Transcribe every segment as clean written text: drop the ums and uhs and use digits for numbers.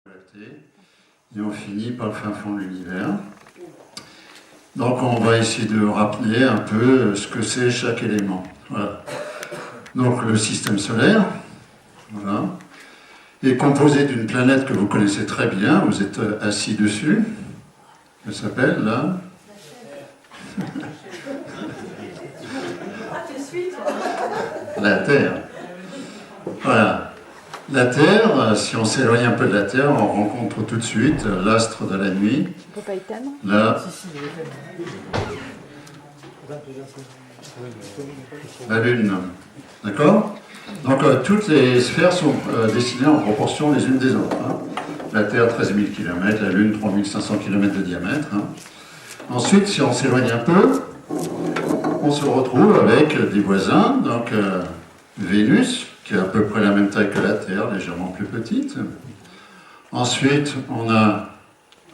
Et on finit par le fin fond de l'univers. Donc on va essayer de rappeler un peu ce que c'est chaque élément. Voilà. Donc le système solaire, voilà, est composé d'une planète que vous connaissez très bien, vous êtes assis dessus. Elle s'appelle là. La Terre. Voilà. La Terre, si on s'éloigne un peu de la Terre, on rencontre tout de suite l'astre de la nuit. On peut pas éteindre ? Là. La Lune. D'accord ? Donc toutes les sphères sont dessinées en proportion les unes des autres. Hein. La Terre, 13 000 km, la Lune, 3 500 km de diamètre. Hein. Ensuite, si on s'éloigne un peu, on se retrouve avec des voisins, donc Vénus, qui est à peu près la même taille que la Terre, légèrement plus petite. Ensuite, on a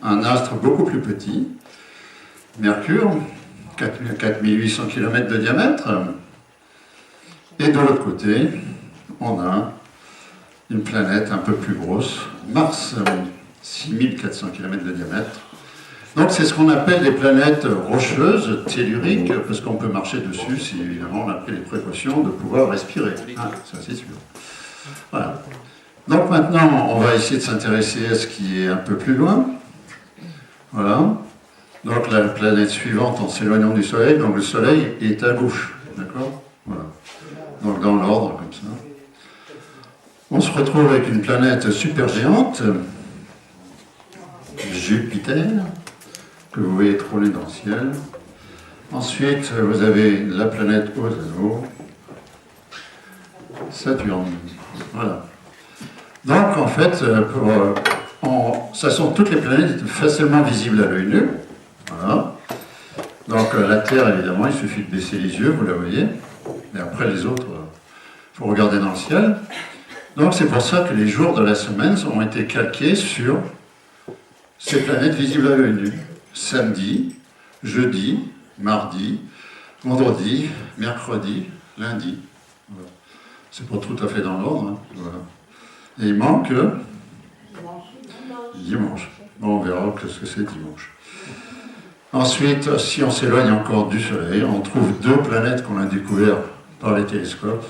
un astre beaucoup plus petit, Mercure, 4 800 km de diamètre. Et de l'autre côté, on a une planète un peu plus grosse, Mars, 6 400 km de diamètre. Donc c'est ce qu'on appelle des planètes rocheuses, telluriques, parce qu'on peut marcher dessus si évidemment on a pris les précautions de pouvoir respirer. Ah, ça c'est sûr. Voilà. Donc maintenant, on va essayer de s'intéresser à ce qui est un peu plus loin. Voilà. Donc la planète suivante en s'éloignant du Soleil, donc le Soleil est à gauche. D'accord ? Voilà. Donc dans l'ordre, comme ça. On se retrouve avec une planète supergéante, Jupiter, que vous voyez trôner dans le ciel. Ensuite, vous avez la planète aux anneaux, Saturne. Voilà. Donc, en fait, ça sont toutes les planètes facilement visibles à l'œil nu. Voilà. Donc, la Terre, évidemment, il suffit de baisser les yeux, vous la voyez. Mais après, les autres, il faut regarder dans le ciel. Donc, c'est pour ça que les jours de la semaine ont été calqués sur ces planètes visibles à l'œil nu. Samedi, jeudi, mardi, vendredi, mercredi, lundi. Voilà. C'est pas tout à fait dans l'ordre. Hein. Voilà. Et il manque dimanche. Bon, on verra ce que c'est dimanche. Ensuite, si on s'éloigne encore du Soleil, on trouve deux planètes qu'on a découvertes par les télescopes.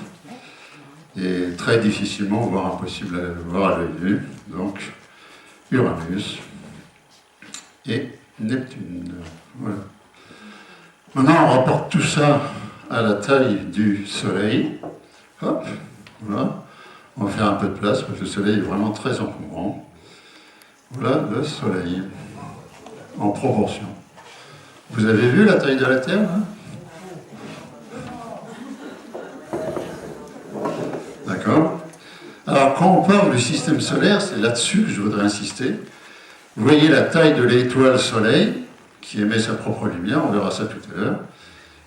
Et très difficilement, voire impossible à voir à l'œil nu. Donc, Uranus et Neptune. Voilà. Maintenant, on rapporte tout ça à la taille du Soleil. Hop, voilà. On va faire un peu de place parce que le Soleil est vraiment très encombrant. Voilà le Soleil en proportion. Vous avez vu la taille de la Terre hein ? D'accord ? Alors, quand on parle du système solaire, c'est là-dessus que je voudrais insister. Vous voyez la taille de l'étoile Soleil, qui émet sa propre lumière, on verra ça tout à l'heure.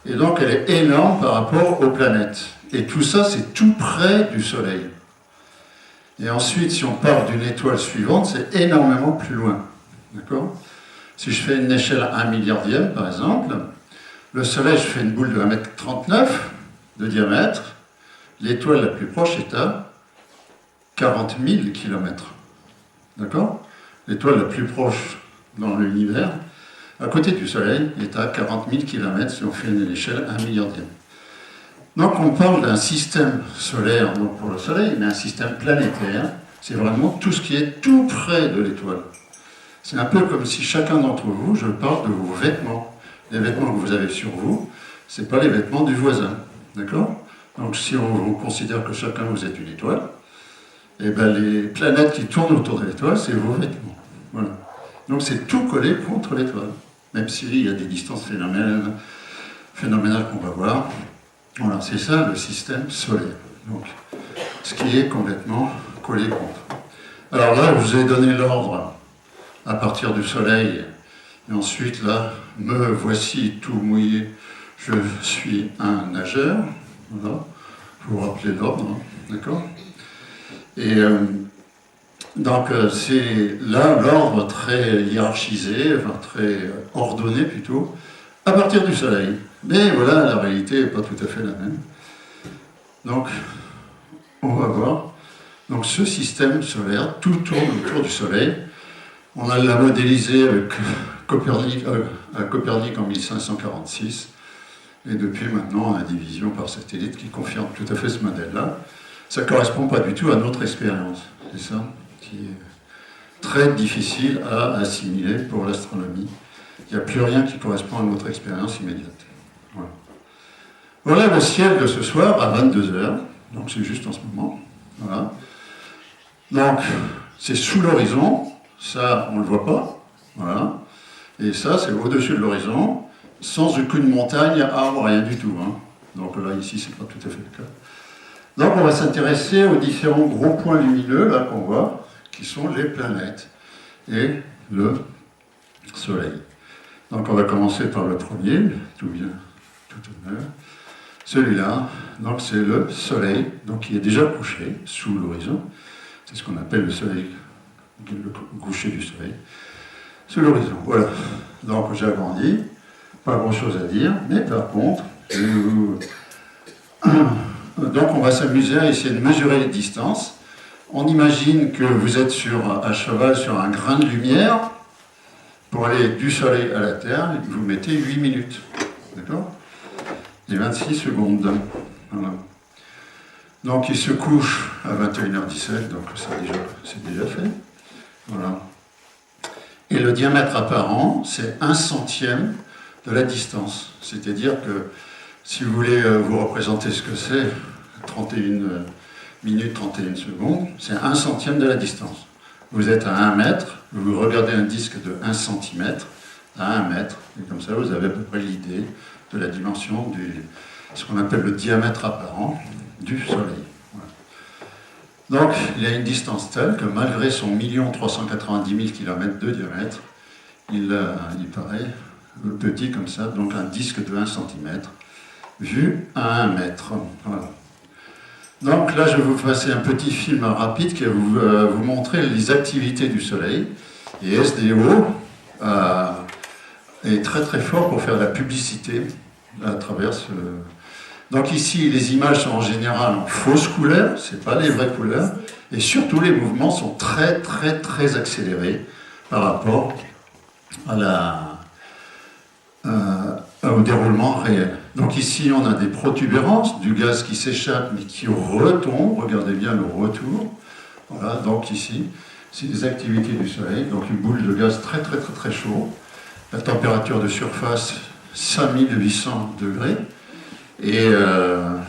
Et donc elle est énorme par rapport aux planètes. Et tout ça, c'est tout près du Soleil. Et ensuite, si on part d'une étoile suivante, c'est énormément plus loin. D'accord ? Si je fais une échelle à 1 milliardième, par exemple, le Soleil, je fais une boule de 1,39 m de diamètre. L'étoile la plus proche est à 40 000 km. D'accord ? L'étoile la plus proche dans l'univers, à côté du Soleil, est à 40 000 km si on fait une échelle à 1 milliardième. Donc on parle d'un système solaire, donc pour le Soleil, mais un système planétaire. C'est vraiment tout ce qui est tout près de l'étoile. C'est un peu comme si chacun d'entre vous, je parle de vos vêtements. Les vêtements que vous avez sur vous, ce n'est pas les vêtements du voisin. D'accord ? Donc si on considère que chacun vous êtes une étoile, et bien les planètes qui tournent autour de l'étoile, c'est vos vêtements. Voilà. Donc c'est tout collé contre l'étoile. Même s'il y a des distances phénoménales qu'on va voir. Voilà, c'est ça le système solaire. Donc, ce qui est complètement collé contre. Alors là, je vous ai donné l'ordre à partir du Soleil. Et ensuite, là, me voici tout mouillé. Je suis un nageur. Voilà. Il faut vous rappeler l'ordre, hein. D'accord ? Et donc, c'est là l'ordre très hiérarchisé, enfin très ordonné plutôt, à partir du Soleil. Mais voilà, la réalité n'est pas tout à fait la même. Donc, on va voir. Donc ce système solaire, tout tourne autour du Soleil. On l'a modélisé avec Copernic en 1546. Et depuis maintenant, on a des visions par satellite qui confirment tout à fait ce modèle-là. Ça ne correspond pas du tout à notre expérience. C'est ça qui est très difficile à assimiler pour l'astronomie. Il n'y a plus rien qui correspond à notre expérience immédiate. Voilà. Voilà le ciel de ce soir à 22 h. Donc c'est juste en ce moment. Voilà. Donc c'est sous l'horizon. Ça, on ne le voit pas. Voilà. Et ça, c'est au-dessus de l'horizon, sans aucune montagne, arbre, rien du tout. Hein. Donc là, ici, c'est pas tout à fait le cas. Donc on va s'intéresser aux différents gros points lumineux, là, qu'on voit, qui sont les planètes et le Soleil. Donc on va commencer par le premier, tout honneur. Celui-là, donc c'est le Soleil, donc il est déjà couché sous l'horizon. C'est ce qu'on appelle le Soleil, le coucher du Soleil. Sous l'horizon, voilà. Donc j'ai agrandi, pas grand-chose à dire, mais par contre, donc on va s'amuser à essayer de mesurer les distances. On imagine que vous êtes à cheval sur un grain de lumière. Pour aller du Soleil à la Terre, vous mettez 8 minutes. D'accord? Et 26 secondes. Voilà. Donc il se couche à 21h17, donc c'est déjà fait. Voilà. Et le diamètre apparent, c'est 1/100 de la distance. C'est-à-dire que si vous voulez vous représenter ce que c'est, 31 minutes, 31 secondes, c'est 1/100 de la distance. Vous êtes à 1 mètre, vous regardez un disque de 1 cm à 1 mètre, et comme ça vous avez à peu près l'idée de la dimension ce qu'on appelle le diamètre apparent du Soleil. Voilà. Donc il y a une distance telle que malgré son 1 390 000 km de diamètre, il paraît petit comme ça, donc un disque de 1 cm vu à 1 mètre. Voilà. Donc là, je vais vous passer un petit film rapide qui va vous montrer les activités du Soleil. Et SDO est très très fort pour faire de la publicité à travers ce... Donc ici, les images sont en général en fausses couleurs, ce n'est pas les vraies couleurs, et surtout les mouvements sont très très très accélérés par rapport au déroulement réel. Donc ici, on a des protubérances, du gaz qui s'échappe mais qui retombe. Regardez bien le retour. Voilà, donc ici, c'est les activités du Soleil. Donc une boule de gaz très très très très chaud. La température de surface, 5800 degrés. Et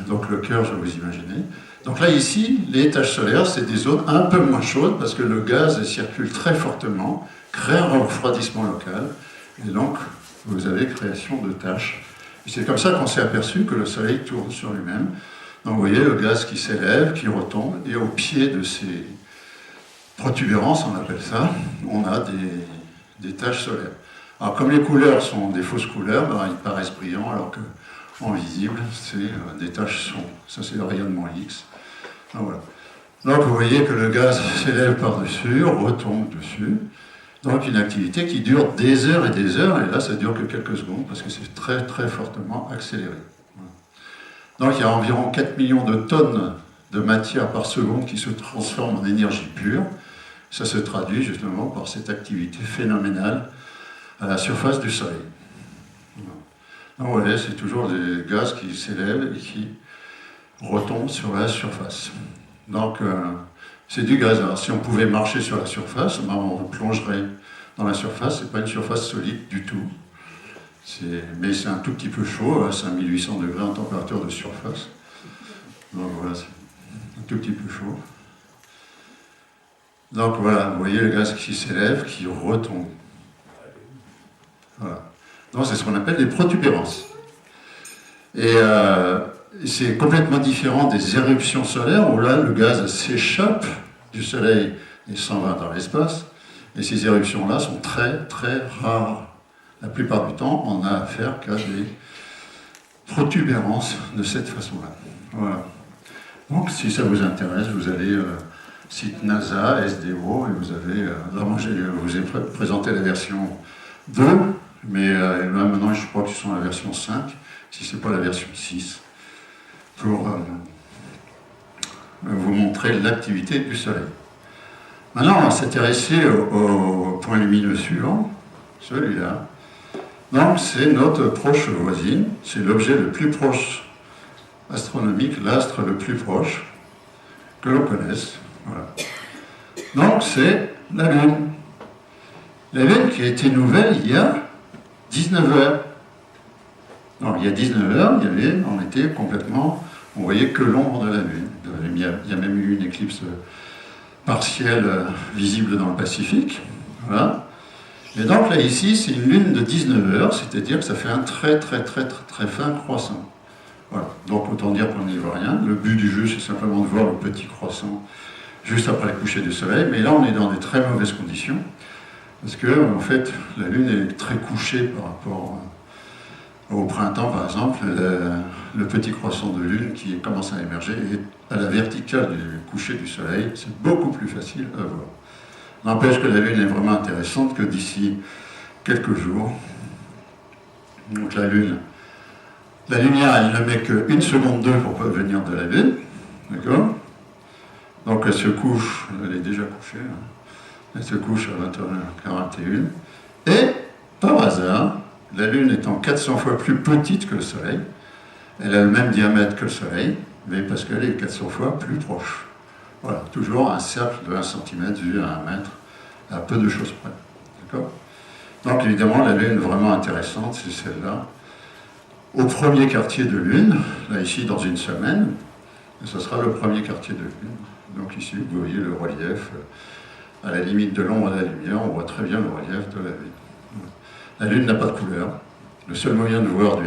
donc le cœur, je vous imaginez. Donc là, ici, les taches solaires, c'est des zones un peu moins chaudes parce que le gaz circule très fortement, crée un refroidissement local. Et donc, vous avez création de taches. Et c'est comme ça qu'on s'est aperçu que le Soleil tourne sur lui-même. Donc vous voyez le gaz qui s'élève, qui retombe, et au pied de ces protubérances, on appelle ça, on a des taches solaires. Alors comme les couleurs sont des fausses couleurs, ben, ils paraissent brillants, alors qu'en visible, c'est des taches sombres. Ça c'est le rayonnement X. Donc, voilà. Donc vous voyez que le gaz s'élève par-dessus, retombe dessus. Donc une activité qui dure des heures, et là ça dure que quelques secondes, parce que c'est très très fortement accéléré. Voilà. Donc il y a environ 4 millions de tonnes de matière par seconde qui se transforment en énergie pure. Ça se traduit justement par cette activité phénoménale à la surface du Soleil. Voilà. Donc vous voyez, c'est toujours des gaz qui s'élèvent et qui retombent sur la surface. Donc c'est du gaz. Alors si on pouvait marcher sur la surface, ben, on plongerait dans la surface. C'est pas une surface solide du tout. Mais c'est un tout petit peu chaud, 5800 degrés en température de surface. Donc voilà, c'est un tout petit peu chaud. Donc voilà, vous voyez le gaz qui s'élève, qui retombe. Voilà. Donc c'est ce qu'on appelle des protubérances. Et c'est complètement différent des éruptions solaires où là le gaz s'échappe du Soleil et s'en va dans l'espace. Et ces éruptions-là sont très très rares. La plupart du temps, on n'a affaire qu'à des protubérances de cette façon-là. Voilà. Donc si ça vous intéresse, vous allez site NASA, SDO, et vous avez... là, moi, je vous ai présenté la version 2, mais là maintenant je crois qu'ils sont à la version 5, si ce n'est pas la version 6. vous montrer l'activité du Soleil. Maintenant, on va s'intéresser au point lumineux suivant, celui-là. Donc, c'est notre proche voisine, c'est l'objet le plus proche astronomique, l'astre le plus proche que l'on connaisse. Voilà. Donc, c'est la Lune. La Lune qui a été nouvelle il y a 19 heures. Alors, il y a 19 heures, on était complètement, on voyait que l'ombre de la Lune. Il y a même eu une éclipse partielle visible dans le Pacifique. Voilà. Et donc là, ici, c'est une Lune de 19 heures, c'est-à-dire que ça fait un très fin croissant. Voilà. Donc, autant dire qu'on n'y voit rien. Le but du jeu, c'est simplement de voir le petit croissant juste après le coucher du Soleil. Mais là, on est dans des très mauvaises conditions. Parce que, en fait, la Lune est très couchée par rapport au printemps, par exemple. Le petit croissant de Lune qui commence à émerger est à la verticale du coucher du Soleil. C'est beaucoup plus facile à voir. N'empêche que la Lune est vraiment intéressante que d'ici quelques jours. Donc la Lune, la lumière, elle ne met qu'une seconde 2 pour venir de la Lune. D'accord? Donc elle se couche, elle est déjà couchée. Elle se couche à 21h41. Et, par hasard, la Lune étant 400 fois plus petite que le Soleil, elle a le même diamètre que le Soleil, mais parce qu'elle est 400 fois plus proche. Voilà, toujours un cercle de 1 cm vu à 1 mètre, à peu de choses près. D'accord? Donc évidemment, la Lune vraiment intéressante, c'est celle-là. Au premier quartier de Lune, là ici dans une semaine, ce sera le premier quartier de Lune. Donc ici, vous voyez le relief. À la limite de l'ombre et de la lumière, on voit très bien le relief de la Lune. La Lune n'a pas de couleur. Le seul moyen de voir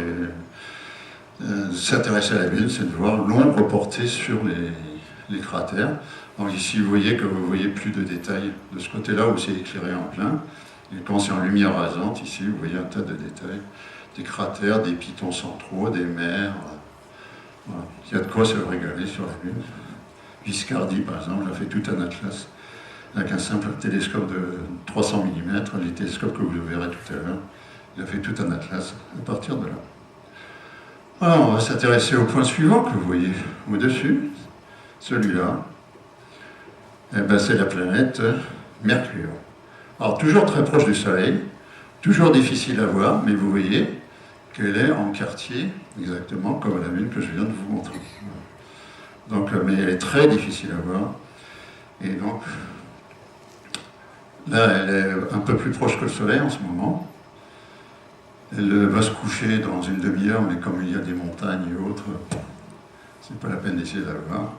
s'intéresser à la Lune, c'est de voir l'ombre portée sur les cratères. Donc ici, vous voyez que vous voyez plus de détails de ce côté-là où c'est éclairé en plein. Et quand c'est en lumière rasante, ici, vous voyez un tas de détails. Des cratères, des pitons centraux, des mers. Voilà. Il y a de quoi se régaler sur la Lune. Viscardi, par exemple, a fait tout un atlas avec un simple télescope de 300 mm, les télescopes que vous verrez tout à l'heure. Il a fait tout un atlas à partir de là. Alors, on va s'intéresser au point suivant que vous voyez au-dessus, celui-là. Eh ben, c'est la planète Mercure. Alors, toujours très proche du Soleil, toujours difficile à voir, mais vous voyez qu'elle est en quartier, exactement comme la Lune que je viens de vous montrer. Donc, mais elle est très difficile à voir. Et donc, là, elle est un peu plus proche que le Soleil en ce moment. Elle va se coucher dans une demi-heure, mais comme il y a des montagnes et autres, c'est pas la peine d'essayer de la voir.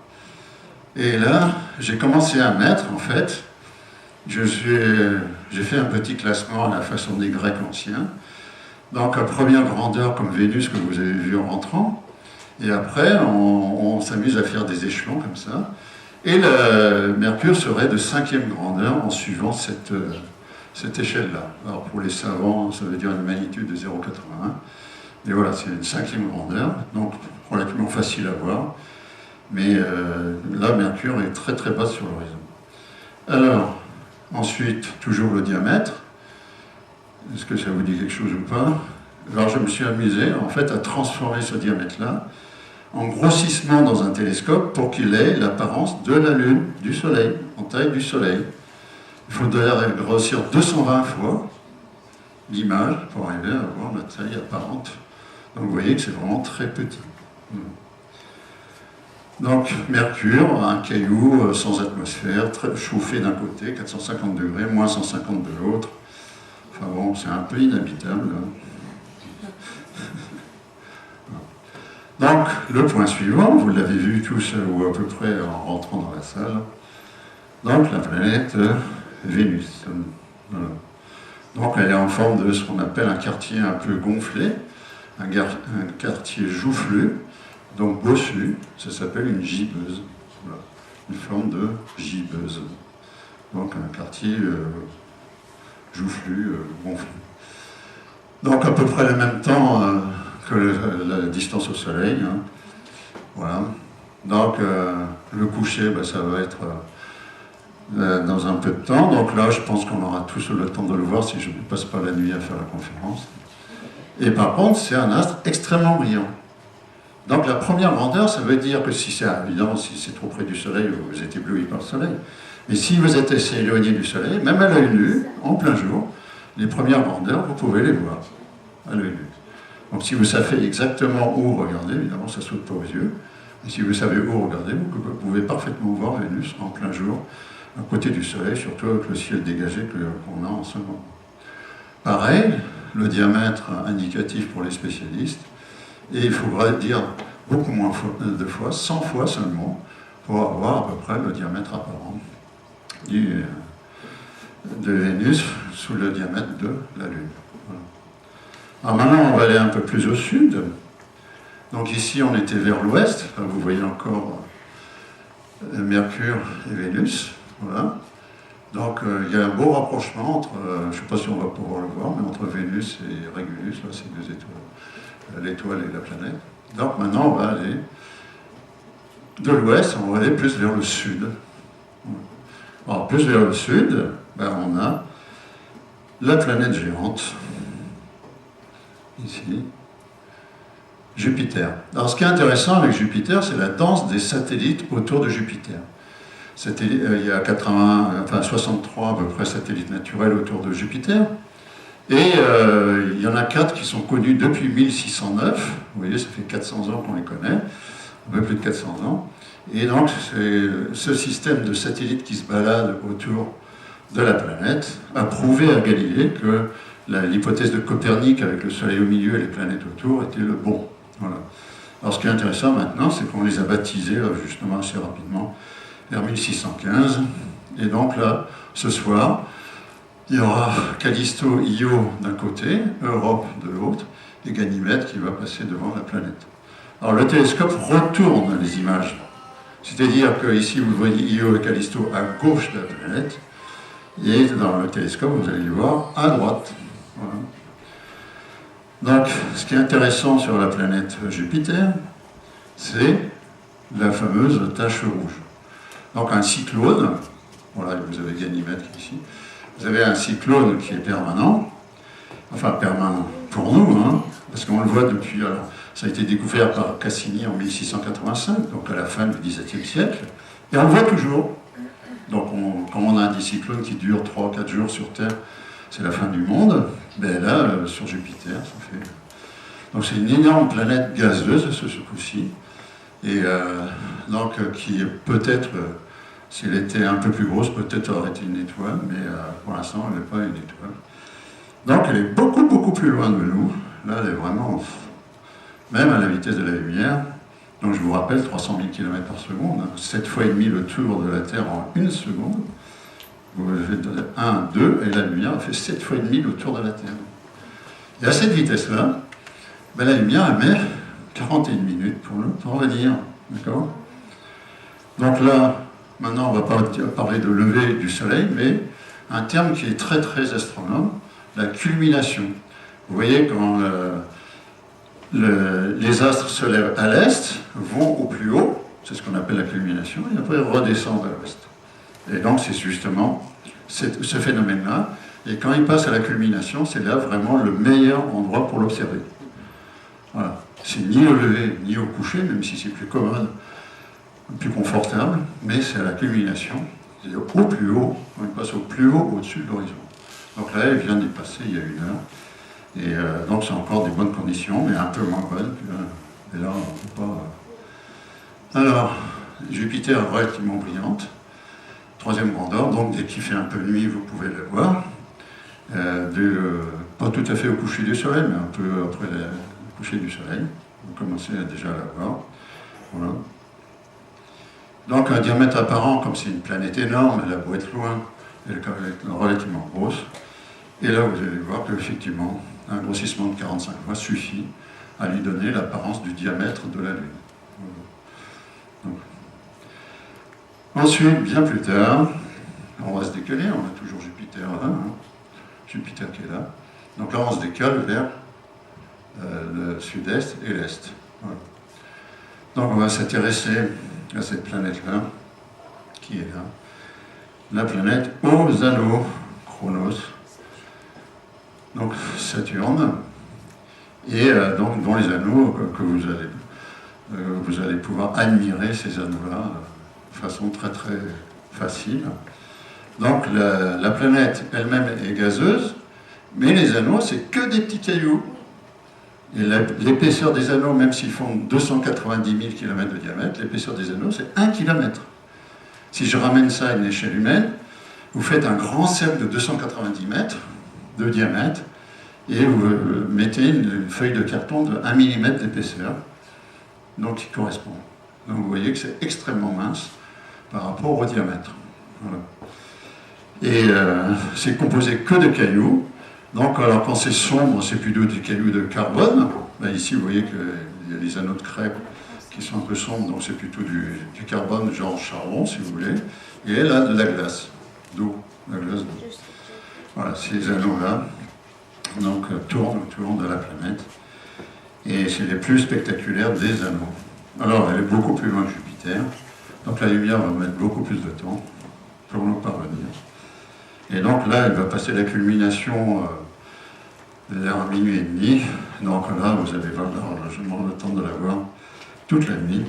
Et là, j'ai commencé à mettre, en fait, j'ai fait un petit classement à la façon des Grecs anciens. Donc, à première grandeur, comme Vénus, que vous avez vu en rentrant. Et après, on s'amuse à faire des échelons comme ça. Et le Mercure serait de 5e grandeur en suivant cette échelle-là. Alors pour les savants, ça veut dire une magnitude de 0,81. Et voilà, c'est une 5e grandeur, donc relativement facile à voir. Mais là, Mercure est très très bas sur l'horizon. Alors, ensuite, toujours le diamètre. Est-ce que ça vous dit quelque chose ou pas? Alors je me suis amusé en fait à transformer ce diamètre-là en grossissement dans un télescope pour qu'il ait l'apparence de la Lune, du Soleil, en taille du Soleil. Il faudrait grossir 220 fois l'image pour arriver à avoir la taille apparente. Donc vous voyez que c'est vraiment très petit. Donc Mercure, un caillou sans atmosphère, très chauffé d'un côté, 450 degrés, moins 150 de l'autre. Enfin bon, c'est un peu inhabitable. Donc, le point suivant, vous l'avez vu tous, ou à peu près en rentrant dans la salle, donc la planète Vénus. Voilà. Donc, elle est en forme de ce qu'on appelle un quartier un peu gonflé, un quartier joufflu, donc bossu, ça s'appelle une gibbeuse. Voilà. Une forme de gibbeuse. Donc, un quartier joufflu, gonflé. Donc, à peu près le même temps que la distance au Soleil. Hein. Voilà. Donc, le coucher, ben, ça va être dans un peu de temps. Donc là, je pense qu'on aura tous le temps de le voir si je ne passe pas la nuit à faire la conférence. Et par contre, c'est un astre extrêmement brillant. Donc la première grandeur, ça veut dire que si c'est, évidemment, si c'est trop près du Soleil, vous êtes ébloui par le Soleil. Mais si vous êtes assez éloigné du Soleil, même à l'œil nu, en plein jour, les premières grandeurs, vous pouvez les voir à l'œil nu. Donc si vous savez exactement où regarder, évidemment, ça ne saute pas aux yeux. Et si vous savez où regarder, vous pouvez parfaitement voir Vénus en plein jour, à côté du Soleil, surtout avec le ciel dégagé qu'on a en ce moment. Pareil, le diamètre indicatif pour les spécialistes, et il faudra dire beaucoup moins de fois, 100 fois seulement, pour avoir à peu près le diamètre apparent de Vénus sous le diamètre de la Lune. Voilà. Alors maintenant, on va aller un peu plus au sud. Donc ici, on était vers l'ouest. Vous voyez encore Mercure et Vénus. Voilà. Donc il y a un beau rapprochement entre, je ne sais pas si on va pouvoir le voir, mais entre Vénus et Régulus, là, c'est deux étoiles, l'étoile et la planète. Donc maintenant, on va aller de l'ouest, on va aller plus vers le sud. Alors, plus vers le sud, ben, on a la planète géante, ici, Jupiter. Alors, ce qui est intéressant avec Jupiter, c'est la danse des satellites autour de Jupiter. Il y a 63 à peu près satellites naturels autour de Jupiter, et il y en a 4 qui sont connus depuis 1609. Vous voyez, ça fait 400 ans qu'on les connaît, un peu plus de 400 ans. Et donc, c'est ce système de satellites qui se baladent autour de la planète a prouvé à Galilée que l'hypothèse de Copernic avec le Soleil au milieu et les planètes autour était le bon. Voilà. Alors, ce qui est intéressant maintenant, c'est qu'on les a baptisés justement assez rapidement vers 1615. Et donc là, ce soir, il y aura Callisto, Io d'un côté, Europe de l'autre, et Ganymède qui va passer devant la planète. Alors le télescope retourne les images. C'est-à-dire que ici, vous voyez Io et Callisto à gauche de la planète, et dans le télescope, vous allez les voir à droite. Voilà. Donc, ce qui est intéressant sur la planète Jupiter, c'est la fameuse tache rouge. Donc, un cyclone, voilà, vous avez Ganymède qui est ici, vous avez un cyclone qui est permanent, enfin permanent pour nous, hein, parce qu'on le voit depuis. Alors, ça a été découvert par Cassini en 1685, donc à la fin du XVIIe siècle, et on le voit toujours. Donc, quand on a un cyclone qui dure 3 ou 4 jours sur Terre, c'est la fin du monde. Ben là, sur Jupiter, ça fait. Donc, c'est une énorme planète gazeuse, ce coup-ci, et donc qui peut-être, si elle était un peu plus grosse, peut-être aurait été une étoile, mais pour l'instant, elle n'est pas une étoile. Donc, elle est beaucoup, beaucoup plus loin de nous. Là, elle est vraiment, même à la vitesse de la lumière. Donc, je vous rappelle, 300 000 km par seconde, 7 fois et demi le tour de la Terre en 1 seconde. Vous faites 1, 2, et la lumière a fait 7 fois et demi le tour de la Terre. Et à cette vitesse-là, ben, la lumière, elle met 41 minutes pour revenir. D'accord ? Donc là, maintenant, on ne va pas parler de lever du Soleil, mais un terme qui est très, très astronome, la culmination. Vous voyez, quand les astres se lèvent à l'est, vont au plus haut, c'est ce qu'on appelle la culmination, et après redescendent à l'ouest. Et donc c'est justement ce phénomène-là, et quand il passe à la culmination, c'est là vraiment le meilleur endroit pour l'observer. Voilà. C'est ni au lever, ni au coucher, même si c'est plus commode, plus confortable, mais c'est à la culmination, c'est-à-dire au plus haut, quand il passe au plus haut au-dessus de l'horizon. Donc là, il vient d'y passer il y a 1 heure. Et donc c'est encore des bonnes conditions, mais un peu moins bonnes. Et là, on ne peut pas. Alors, Jupiter est relativement brillante. 3e grandeur, donc dès qu'il fait un peu nuit, vous pouvez la voir. Pas tout à fait au coucher du soleil, mais un peu après le coucher du soleil. Vous commencez déjà à la voir. Voilà. Donc un diamètre apparent, comme c'est une planète énorme, elle a beau être loin, elle est relativement grosse. Et là, vous allez voir qu'effectivement, un grossissement de 45 fois suffit à lui donner l'apparence du diamètre de la Lune. Donc. Ensuite, bien plus tard, on va se décaler, on a toujours Jupiter là, hein, Jupiter qui est là. Donc là, on se décale vers le sud-est et l'est. Voilà. Donc on va s'intéresser à cette planète-là, qui est là. La planète aux anneaux, Chronos. Donc Saturne, et donc dont les anneaux que vous allez vous allez pouvoir admirer ces anneaux-là de façon très très facile. Donc la planète elle-même est gazeuse, mais les anneaux, c'est que des petits cailloux. Et l'épaisseur des anneaux, même s'ils font 290 000 km de diamètre, l'épaisseur des anneaux, c'est 1 km. Si je ramène ça à une échelle humaine, vous faites un grand cercle de 290 mètres de diamètre et vous mettez une feuille de carton de 1 mm d'épaisseur, donc qui correspond. Donc vous voyez que c'est extrêmement mince par rapport au diamètre. Voilà. Et c'est composé que de cailloux. Donc alors quand c'est sombre, c'est plutôt des cailloux de carbone. Là, ici, vous voyez qu'il y a des anneaux de crêpe qui sont un peu sombres, donc c'est plutôt du carbone, genre charbon, si vous voulez. Et là, de la glace, d'eau, la glace d'eau. Voilà, ces anneaux-là, donc, tournent autour de la planète. Et c'est les plus spectaculaires des anneaux. Alors, elle est beaucoup plus loin que Jupiter, donc la lumière va mettre beaucoup plus de temps pour nous parvenir. Et donc là, elle va passer la culmination vers minuit et demi. Donc là, vous allez largement le temps de la voir toute la nuit.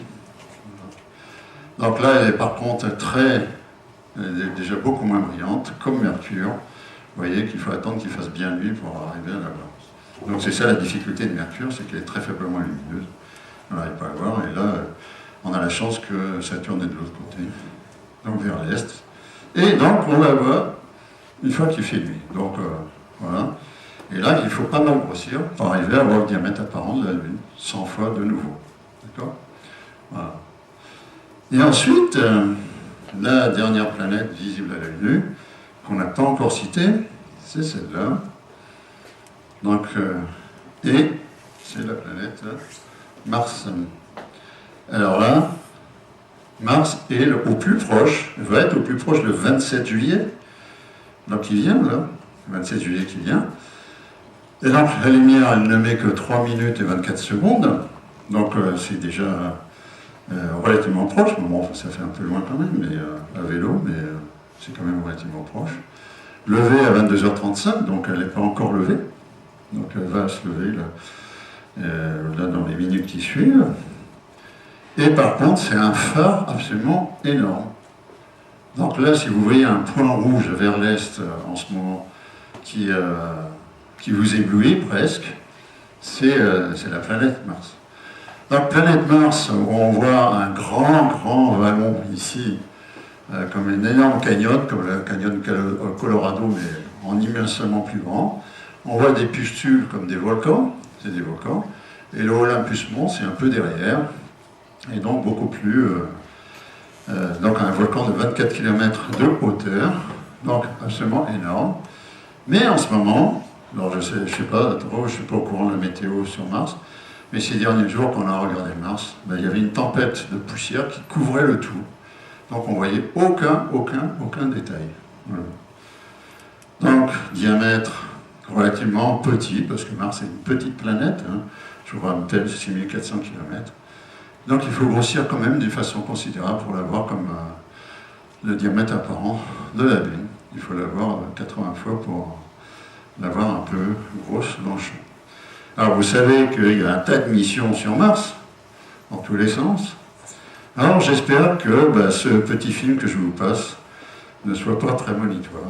Donc là, elle est par contre elle est déjà beaucoup moins brillante, comme Mercure. Vous voyez qu'il faut attendre qu'il fasse bien nuit pour arriver à la voir. Donc c'est ça la difficulté de Mercure, c'est qu'elle est très faiblement lumineuse. On n'arrive pas à la voir. Et là, on a la chance que Saturne est de l'autre côté, donc vers l'est. Et donc, on la voit une fois qu'il fait nuit. Donc, voilà. Et là, il faut pas mal grossir pour arriver à avoir le diamètre apparent de la Lune, 100 fois de nouveau. D'accord ? Voilà. Et ensuite, la dernière planète visible à l'œil nu, qu'on n'a pas encore citée, c'est celle-là. Donc, et c'est la planète Mars. Alors là, Mars est au plus proche, va être au plus proche le 27 juillet. Donc il vient, là, le 27 juillet qui vient. Et donc la lumière, elle ne met que 3 minutes et 24 secondes. Donc c'est déjà relativement proche. Bon, ça fait un peu loin quand même, mais à vélo, mais c'est quand même relativement proche. Levée à 22h35, donc elle n'est pas encore levée. Donc elle va se lever là dans les minutes qui suivent. Et par contre, c'est un phare absolument énorme. Donc là, si vous voyez un point rouge vers l'est en ce moment qui vous éblouit presque, c'est la planète Mars. Donc planète Mars, où on voit un grand vallon ici, comme un énorme canyon, comme le canyon Colorado, mais en immensément plus grand. On voit des pustules comme des volcans, c'est des volcans, et le Olympus Mons, c'est un peu derrière, et donc beaucoup plus... donc un volcan de 24 km de hauteur, donc absolument énorme. Mais en ce moment, alors je ne sais pas trop, je ne suis pas au courant de la météo sur Mars, mais ces derniers jours, quand on a regardé Mars, il y avait une tempête de poussière qui couvrait le tout. Donc on ne voyait aucun détail. Voilà. Donc diamètre relativement petit, parce que Mars est une petite planète, hein, je vous rappelle 6400 km. Donc il faut grossir quand même d'une façon considérable pour l'avoir comme le diamètre apparent de la Lune. Il faut l'avoir 80 fois pour l'avoir un peu grosse dans le champ. Alors vous savez qu'il y a un tas de missions sur Mars, dans tous les sens. Alors j'espère que ce petit film que je vous passe ne soit pas prémonitoire.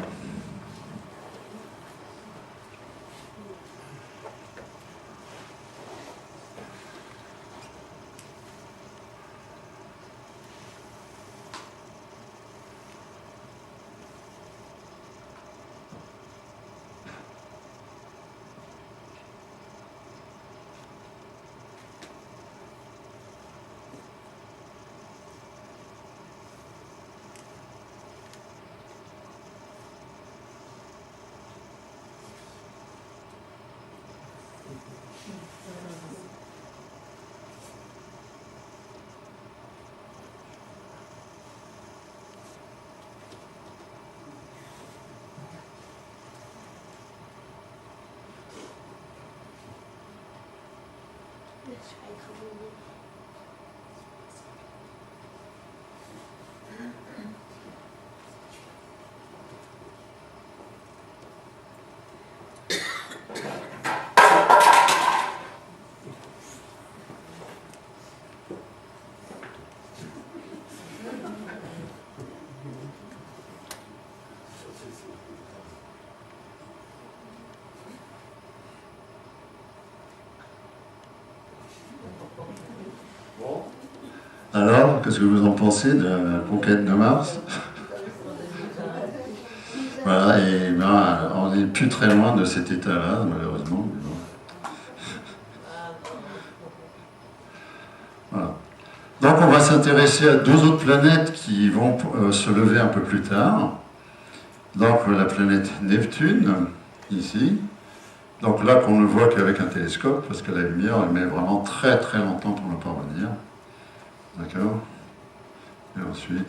Alors, qu'est-ce que vous en pensez de la conquête de Mars? Voilà, et ben, on n'est plus très loin de cet état-là, malheureusement. Mais bon. Voilà. Donc on va s'intéresser à deux autres planètes qui vont se lever un peu plus tard. Donc la planète Neptune, ici. Donc là qu'on ne voit qu'avec un télescope, parce que la lumière, elle met vraiment très très longtemps pour nous parvenir. D'accord? Et ensuite,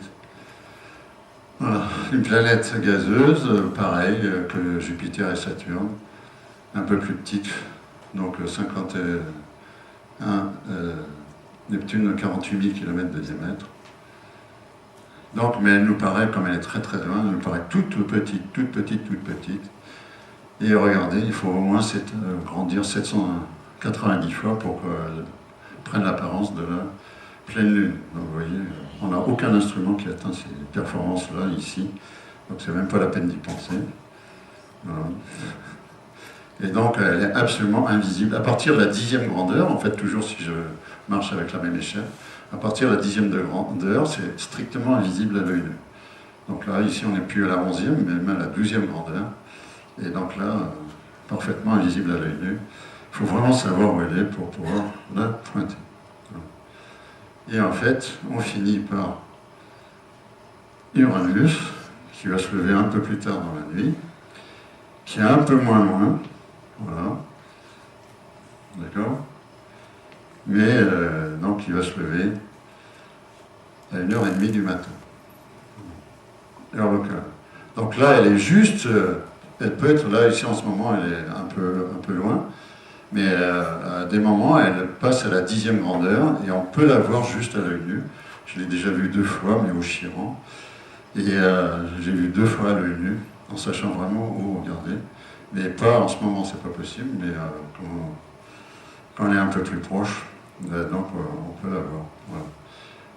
voilà, une planète gazeuse, pareil que Jupiter et Saturne, un peu plus petite, donc 51, Neptune 48 000 km de diamètre. Donc, mais elle nous paraît, comme elle est très très loin, elle nous paraît toute petite, toute petite, toute petite. Et regardez, il faut au moins grandir 790 fois pour qu'elle prenne l'apparence de la pleine lune. Donc vous voyez, on n'a aucun instrument qui atteint ces performances-là ici. Donc c'est même pas la peine d'y penser. Voilà. Et donc elle est absolument invisible. À partir de la 10e grandeur, en fait toujours si je marche avec la même échelle, à partir de la 10e de grandeur, c'est strictement invisible à l'œil nu. Donc là, ici on n'est plus à la 11e, mais même à la 12e grandeur. Et donc là, parfaitement invisible à l'œil nu. Il faut vraiment savoir où elle est pour pouvoir la pointer. Et en fait, on finit par Uranus, qui va se lever un peu plus tard dans la nuit, qui est un peu moins loin, voilà, d'accord, mais donc il va se lever à 1h30 du matin, heure locale. Donc là, elle est juste, elle peut être là, ici en ce moment, elle est un peu loin, mais à des moments, elle passe à la 10e grandeur, et on peut la voir juste à l'œil nu. Je l'ai déjà vue 2 fois, mais au Chiron. Et j'ai vu 2 fois à l'œil nu, en sachant vraiment où regarder. Mais pas en ce moment, c'est pas possible, mais quand on est un peu plus proche, donc on peut la voir. Voilà.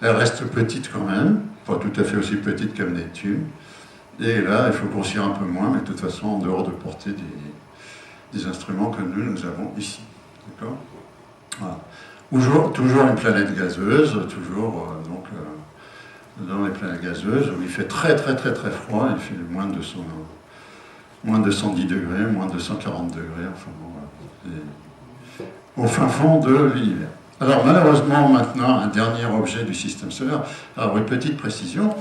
Elle reste petite quand même, pas tout à fait aussi petite comme Neptune. Et là, il faut grossir un peu moins, mais de toute façon en dehors de portée des instruments que nous avons ici. D'accord ? Voilà. Toujours une planète gazeuse, toujours dans les planètes gazeuses, où il fait très très très très froid, il fait moins de 210 degrés, moins de 240 degrés, enfin bon, voilà. Au fin fond de l'univers. Alors malheureusement maintenant, un dernier objet du système solaire, alors une petite précision,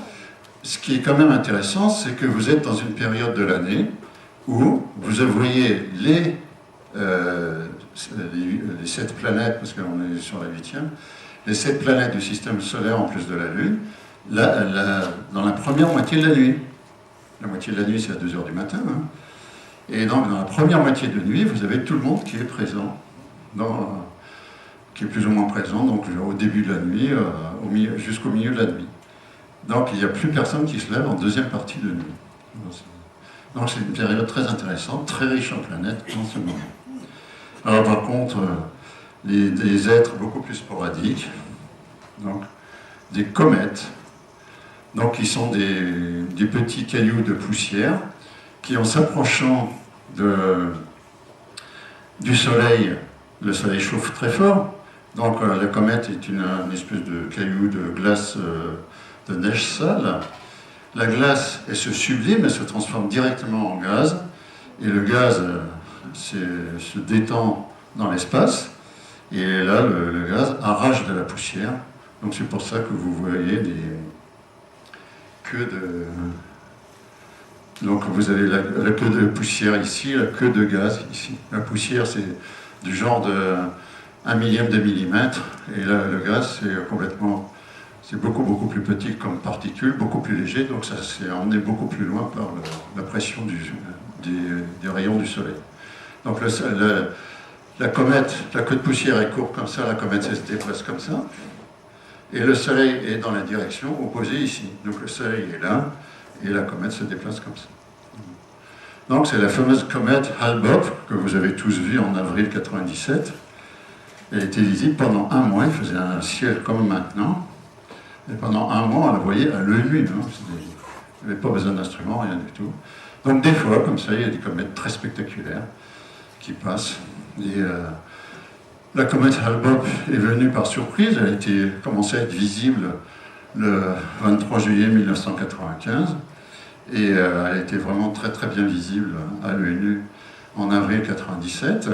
ce qui est quand même intéressant, c'est que vous êtes dans une période de l'année où vous voyez les 7 planètes, parce qu'on est sur la 8e, les 7 planètes du système solaire en plus de la Lune, dans la première moitié de la nuit. La moitié de la nuit, c'est à 2h du matin. Hein. Et donc, dans la première moitié de nuit, vous avez tout le monde qui est présent, qui est plus ou moins présent, donc au début de la nuit, jusqu'au milieu de la nuit. Donc, il n'y a plus personne qui se lève en deuxième partie de nuit. Donc, c'est une période très intéressante, très riche en planètes en ce moment. Alors, par contre, des êtres beaucoup plus sporadiques, donc des comètes, donc qui sont des petits cailloux de poussière qui, en s'approchant du Soleil, le Soleil chauffe très fort, donc la comète est une espèce de caillou de glace, de neige sale. La glace, elle se sublime, elle se transforme directement en gaz, et le gaz se détend dans l'espace, et là, le gaz arrache de la poussière. Donc c'est pour ça que vous voyez des queues de... Donc vous avez la queue de poussière ici, la queue de gaz ici. La poussière, c'est du genre de 1 millième de millimètre, et là, le gaz, c'est beaucoup, beaucoup plus petit comme particule, beaucoup plus léger, donc on est beaucoup plus loin par la pression des rayons du Soleil. Donc la comète, la queue de poussière est courte comme ça, la comète se déplace comme ça, et le Soleil est dans la direction opposée ici. Donc le Soleil est là, et la comète se déplace comme ça. Donc c'est la fameuse comète Hale-Bopp, que vous avez tous vue en avril 97. Elle était visible pendant 1 mois, il faisait un ciel comme maintenant. Et pendant 1 mois, on la voyait à l'œil nu. Hein. Il n'y avait pas besoin d'instruments, rien du tout. Donc des fois, comme ça, il y a des comètes très spectaculaires qui passent. Et, donc vous avez la queue de poussière ici, la queue de gaz ici. La poussière, c'est du genre de 1 millième de millimètre, et là, le gaz, c'est complètement... C'est beaucoup, beaucoup plus petit comme particule, beaucoup plus léger, donc on est beaucoup plus loin par la pression des rayons du Soleil. Donc le La comète Hale-Bopp est venue par surprise, elle a commencé à être visible le 23 juillet 1995, et elle a été vraiment très très bien visible à l'œil nu en avril 1997.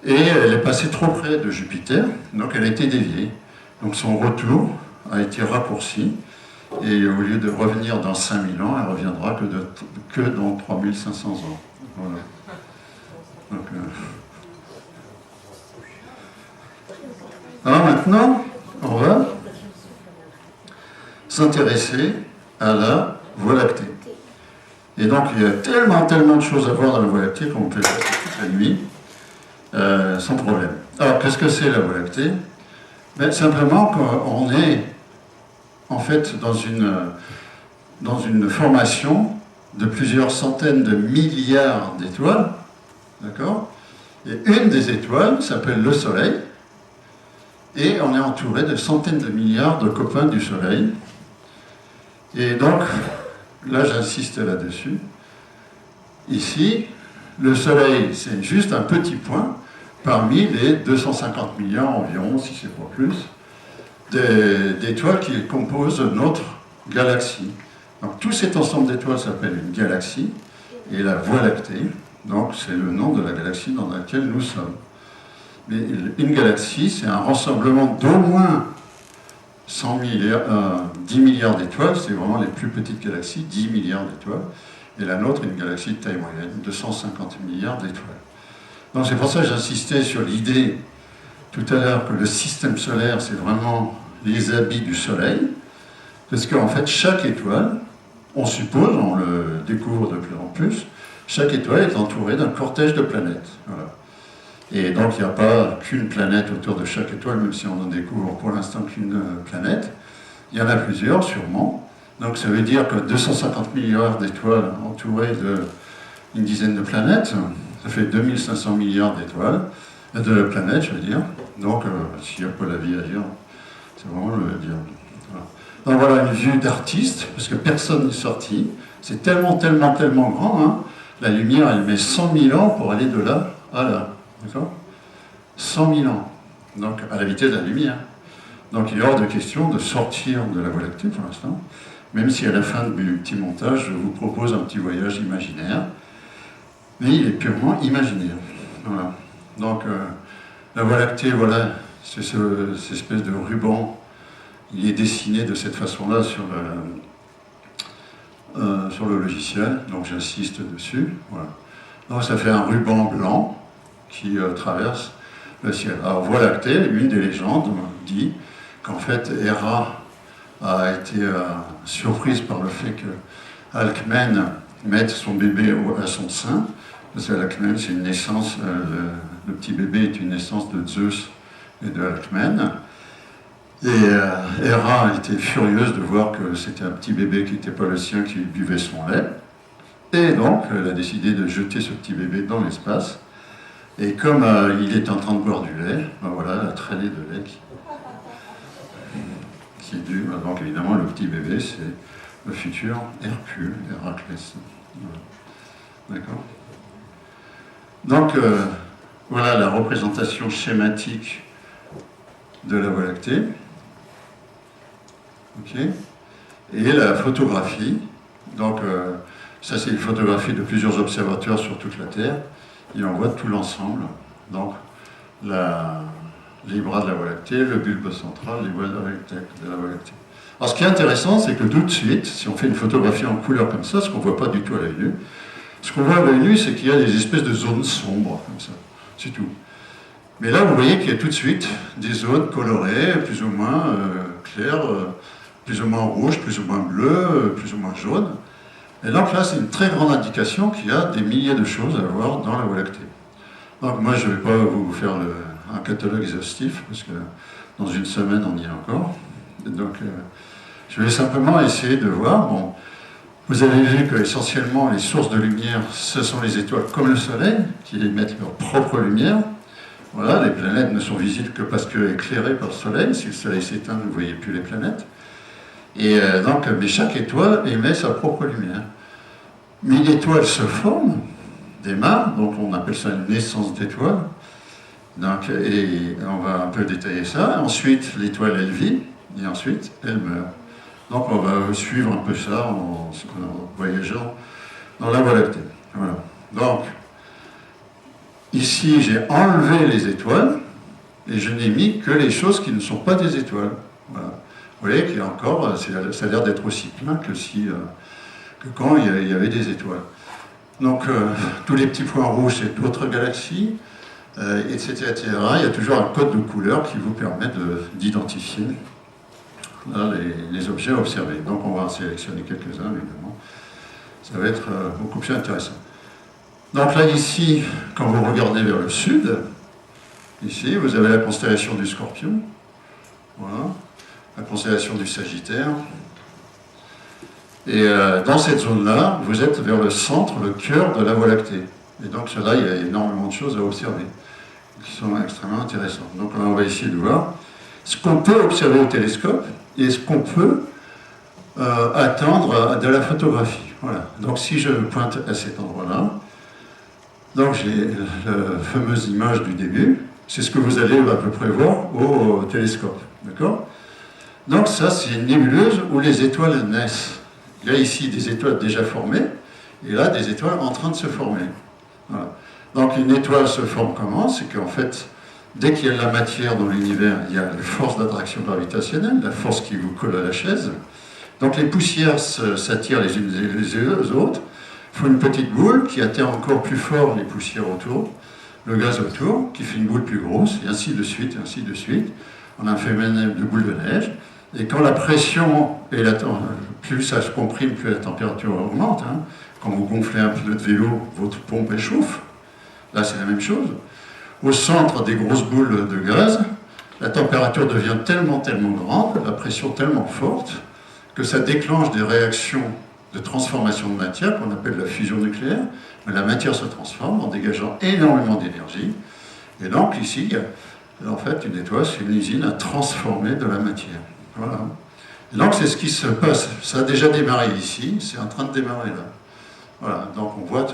Et elle est passée trop près de Jupiter, donc elle a été déviée. Donc son retour a été raccourci, et au lieu de revenir dans 5000 ans, elle reviendra que dans 3500 ans. Voilà. Donc, alors maintenant, on va s'intéresser à la Voie lactée. Et donc il y a tellement de choses à voir dans la Voie lactée qu'on peut faire toute la nuit. Sans problème. Alors, qu'est-ce que c'est la Voie lactée? Simplement qu'on est en fait dans une formation de plusieurs centaines de milliards d'étoiles, d'accord? Et une des étoiles s'appelle le Soleil, et on est entouré de centaines de milliards de copains du Soleil. Et donc, là j'insiste là-dessus, ici, le Soleil c'est juste un petit point parmi les 250 milliards environ, si c'est pas plus, d'étoiles qui composent notre galaxie. Donc tout cet ensemble d'étoiles s'appelle une galaxie, et la Voie lactée, donc c'est le nom de la galaxie dans laquelle nous sommes. Mais une galaxie, c'est un rassemblement d'au moins 10 milliards d'étoiles, c'est vraiment les plus petites galaxies, 10 milliards d'étoiles, et la nôtre est une galaxie de taille moyenne, 250 milliards d'étoiles. Donc c'est pour ça que j'insistais sur l'idée tout à l'heure que le système solaire, c'est vraiment les habits du Soleil, parce qu'en fait, chaque étoile, on suppose, on le découvre de plus en plus, chaque étoile est entourée d'un cortège de planètes. Voilà. Et donc il n'y a pas qu'une planète autour de chaque étoile, même si on en découvre pour l'instant qu'une planète. Il y en a plusieurs, sûrement. Donc ça veut dire que 250 milliards d'étoiles entourées d'une dizaine de planètes, ça fait 2500 milliards d'étoiles, de planètes, je veux dire. Donc, s'il n'y a pas la vie ailleurs, c'est vraiment le diable. Voilà. Donc voilà une vue d'artiste, parce que personne n'est sorti. C'est tellement grand, hein. La lumière, elle met 100 000 ans pour aller de là à là. D'accord? 100 000 ans. Donc, à la vitesse de la lumière. Donc, il est hors de question de sortir de la Voie lactée pour l'instant, même si à la fin du petit montage, je vous propose un petit voyage imaginaire. Mais il est purement imaginaire. Voilà. Donc, la Voie lactée, voilà, c'est cette espèce de ruban. Il est dessiné de cette façon-là sur le logiciel, donc j'insiste dessus. Voilà. Donc, ça fait un ruban blanc qui traverse le ciel. Alors, Voie lactée, une des légendes dit qu'en fait, Héra a été surprise par le fait que Alcmène mette son bébé à son sein. Parce que Alcmène, c'est une naissance, le petit bébé est une naissance de Zeus et de Alcmène. Et Héra était furieuse de voir que c'était un petit bébé qui n'était pas le sien, qui buvait son lait. Et donc, elle a décidé de jeter ce petit bébé dans l'espace. Et comme il est en train de boire du lait, ben voilà, la traînée de lait qui est due. Donc évidemment, le petit bébé, c'est le futur Hercule, Héraclès. Voilà. D'accord ? Donc, voilà la représentation schématique de la Voie lactée. Okay. Et la photographie. Donc, ça, c'est une photographie de plusieurs observateurs sur toute la Terre. Et on voit tout l'ensemble. Donc, les bras de la Voie lactée, le bulbe central, les voies de la Voie lactée. Alors, ce qui est intéressant, c'est que tout de suite, si on fait une photographie en couleur comme ça, ce qu'on ne voit pas du tout à l'œil nu, ce qu'on voit à l'œil nu, c'est qu'il y a des espèces de zones sombres, comme ça. C'est tout. Mais là, vous voyez qu'il y a tout de suite des zones colorées, plus ou moins claires, plus ou moins rouges, plus ou moins bleues, plus ou moins jaunes. Et donc là, c'est une très grande indication qu'il y a des milliers de choses à voir dans la Voie lactée. Donc moi, je ne vais pas vous faire un catalogue exhaustif, parce que dans une semaine, on y est encore. Et donc, je vais simplement essayer de voir. Bon, vous avez vu qu'essentiellement, les sources de lumière, ce sont les étoiles comme le Soleil, qui émettent leur propre lumière. Voilà, les planètes ne sont visibles que parce qu'éclairées par le Soleil. Si le Soleil s'éteint, vous ne voyez plus les planètes. Et donc, mais chaque étoile émet sa propre lumière. Mais l'étoile se forme, démarre, donc on appelle ça une naissance d'étoile. Donc, et on va un peu détailler ça. Ensuite, l'étoile, elle vit, et ensuite, elle meurt. Donc, on va suivre un peu ça en voyageant dans la Voie lactée. Voilà. Donc, ici, j'ai enlevé les étoiles, et je n'ai mis que les choses qui ne sont pas des étoiles. Voilà. Vous voyez qu'il y a encore, ça a l'air d'être aussi plein que, que quand il y avait des étoiles. Donc, tous les petits points rouges, c'est d'autres galaxies, etc., etc. Il y a toujours un code de couleur qui vous permet d'identifier les objets observés. Donc, on va en sélectionner quelques-uns, évidemment. Ça va être beaucoup plus intéressant. Donc là, ici, quand vous regardez vers le sud, ici, vous avez la constellation du Scorpion. Voilà. La constellation du Sagittaire. Et dans cette zone-là, vous êtes vers le centre, le cœur de la Voie lactée. Et donc là, il y a énormément de choses à observer, qui sont extrêmement intéressantes. Donc on va essayer de voir ce qu'on peut observer au télescope et ce qu'on peut attendre de la photographie. Voilà. Donc si je pointe à cet endroit-là, donc j'ai la fameuse image du début, c'est ce que vous allez à peu près voir au télescope. D'accord ? Donc ça, c'est une nébuleuse où les étoiles naissent. Il y a ici des étoiles déjà formées, et là, des étoiles en train de se former. Voilà. Donc une étoile se forme comment? C'est qu'en fait, dès qu'il y a de la matière dans l'univers, il y a les forces d'attraction gravitationnelle, la force qui vous colle à la chaise. Donc les poussières s'attirent les unes les autres, font une petite boule qui attire encore plus fort les poussières autour, le gaz autour, qui fait une boule plus grosse, et ainsi de suite, et ainsi de suite. On a un phénomène de boule de neige. Et quand la pression et plus ça se comprime, plus la température augmente. Hein. Quand vous gonflez un pneu de vélo, votre pompe elle chauffe. Là, c'est la même chose. Au centre des grosses boules de gaz, la température devient tellement grande, la pression tellement forte, que ça déclenche des réactions de transformation de matière qu'on appelle la fusion nucléaire. Mais la matière se transforme en dégageant énormément d'énergie. Et donc, ici, en fait, une étoile, c'est une usine à transformer de la matière. Voilà. Et donc c'est ce qui se passe. Ça a déjà démarré ici, c'est en train de démarrer là. Voilà. Donc on voit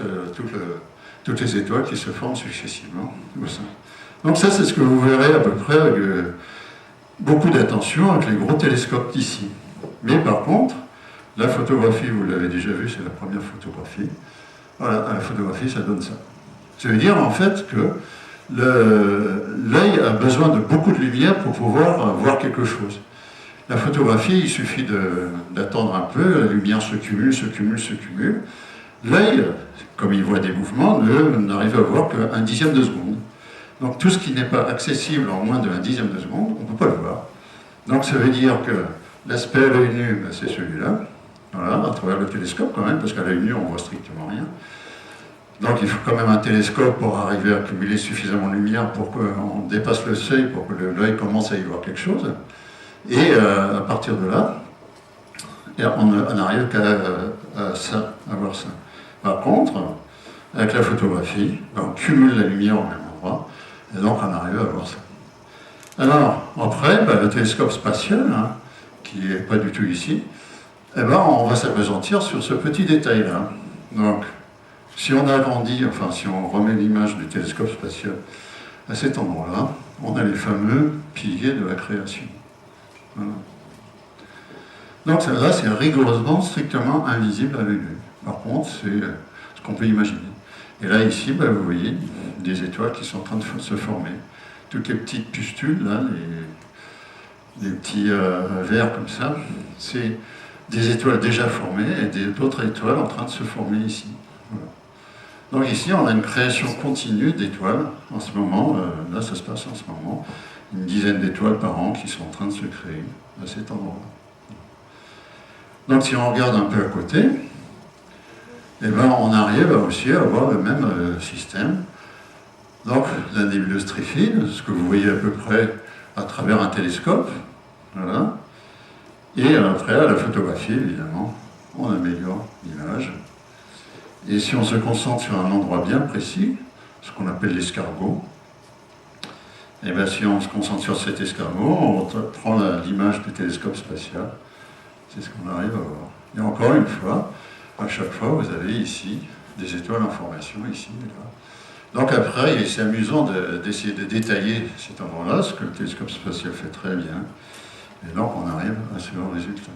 toutes les étoiles qui se forment successivement. Donc ça, c'est ce que vous verrez à peu près avec beaucoup d'attention avec les gros télescopes d'ici. Mais par contre, la photographie, vous l'avez déjà vu, c'est la première photographie. Voilà, la photographie, ça donne ça. Ça veut dire en fait que l'œil a besoin de beaucoup de lumière pour pouvoir voir quelque chose. La photographie, il suffit d'attendre un peu, la lumière se cumule, se cumule, se cumule. L'œil, comme il voit des mouvements, n'arrive à voir qu'un dixième de seconde. Donc tout ce qui n'est pas accessible en moins d'un dixième de seconde, on ne peut pas le voir. Donc ça veut dire que l'aspect à l'œil nu, ben, c'est celui-là, voilà, à travers le télescope quand même, parce qu'à l'œil nu, on voit strictement rien. Donc il faut quand même un télescope pour arriver à cumuler suffisamment de lumière pour qu'on dépasse le seuil, pour que l'œil commence à y voir quelque chose. Et à partir de là, on n'arrive qu'à voir ça. Par contre, avec la photographie, on cumule la lumière au même endroit, et donc on arrive à voir ça. Alors, après, le télescope spatial, hein, qui n'est pas du tout ici, eh ben, on va s'appesantir sur ce petit détail-là. Donc, si on agrandit, enfin, si on remet l'image du télescope spatial à cet endroit-là, on a les fameux piliers de la création. Voilà. Donc là, c'est rigoureusement, strictement invisible à l'œil nu. Par contre, c'est ce qu'on peut imaginer. Et là, ici, vous voyez des étoiles qui sont en train de se former. Toutes les petites pustules, là, les petits verres comme ça, c'est des étoiles déjà formées et d'autres étoiles en train de se former ici. Voilà. Donc ici, on a une création continue d'étoiles en ce moment. Là, ça se passe en ce moment. Une dizaine d'étoiles par an qui sont en train de se créer à cet endroit-là. Donc si on regarde un peu à côté, eh ben, on arrive aussi à avoir le même système. Donc la nébuleuse Trifide, ce que vous voyez à peu près à travers un télescope, voilà. Et après, à la photographie, évidemment, on améliore l'image. Et si on se concentre sur un endroit bien précis, ce qu'on appelle l'escargot, et bien si on se concentre sur cet escargot, on prend l'image du télescope spatial, c'est ce qu'on arrive à voir. Et encore une fois, à chaque fois, vous avez ici des étoiles en formation, ici et là. Donc après, c'est amusant d'essayer de détailler cet endroit-là, ce que le télescope spatial fait très bien. Et donc on arrive à ce résultat.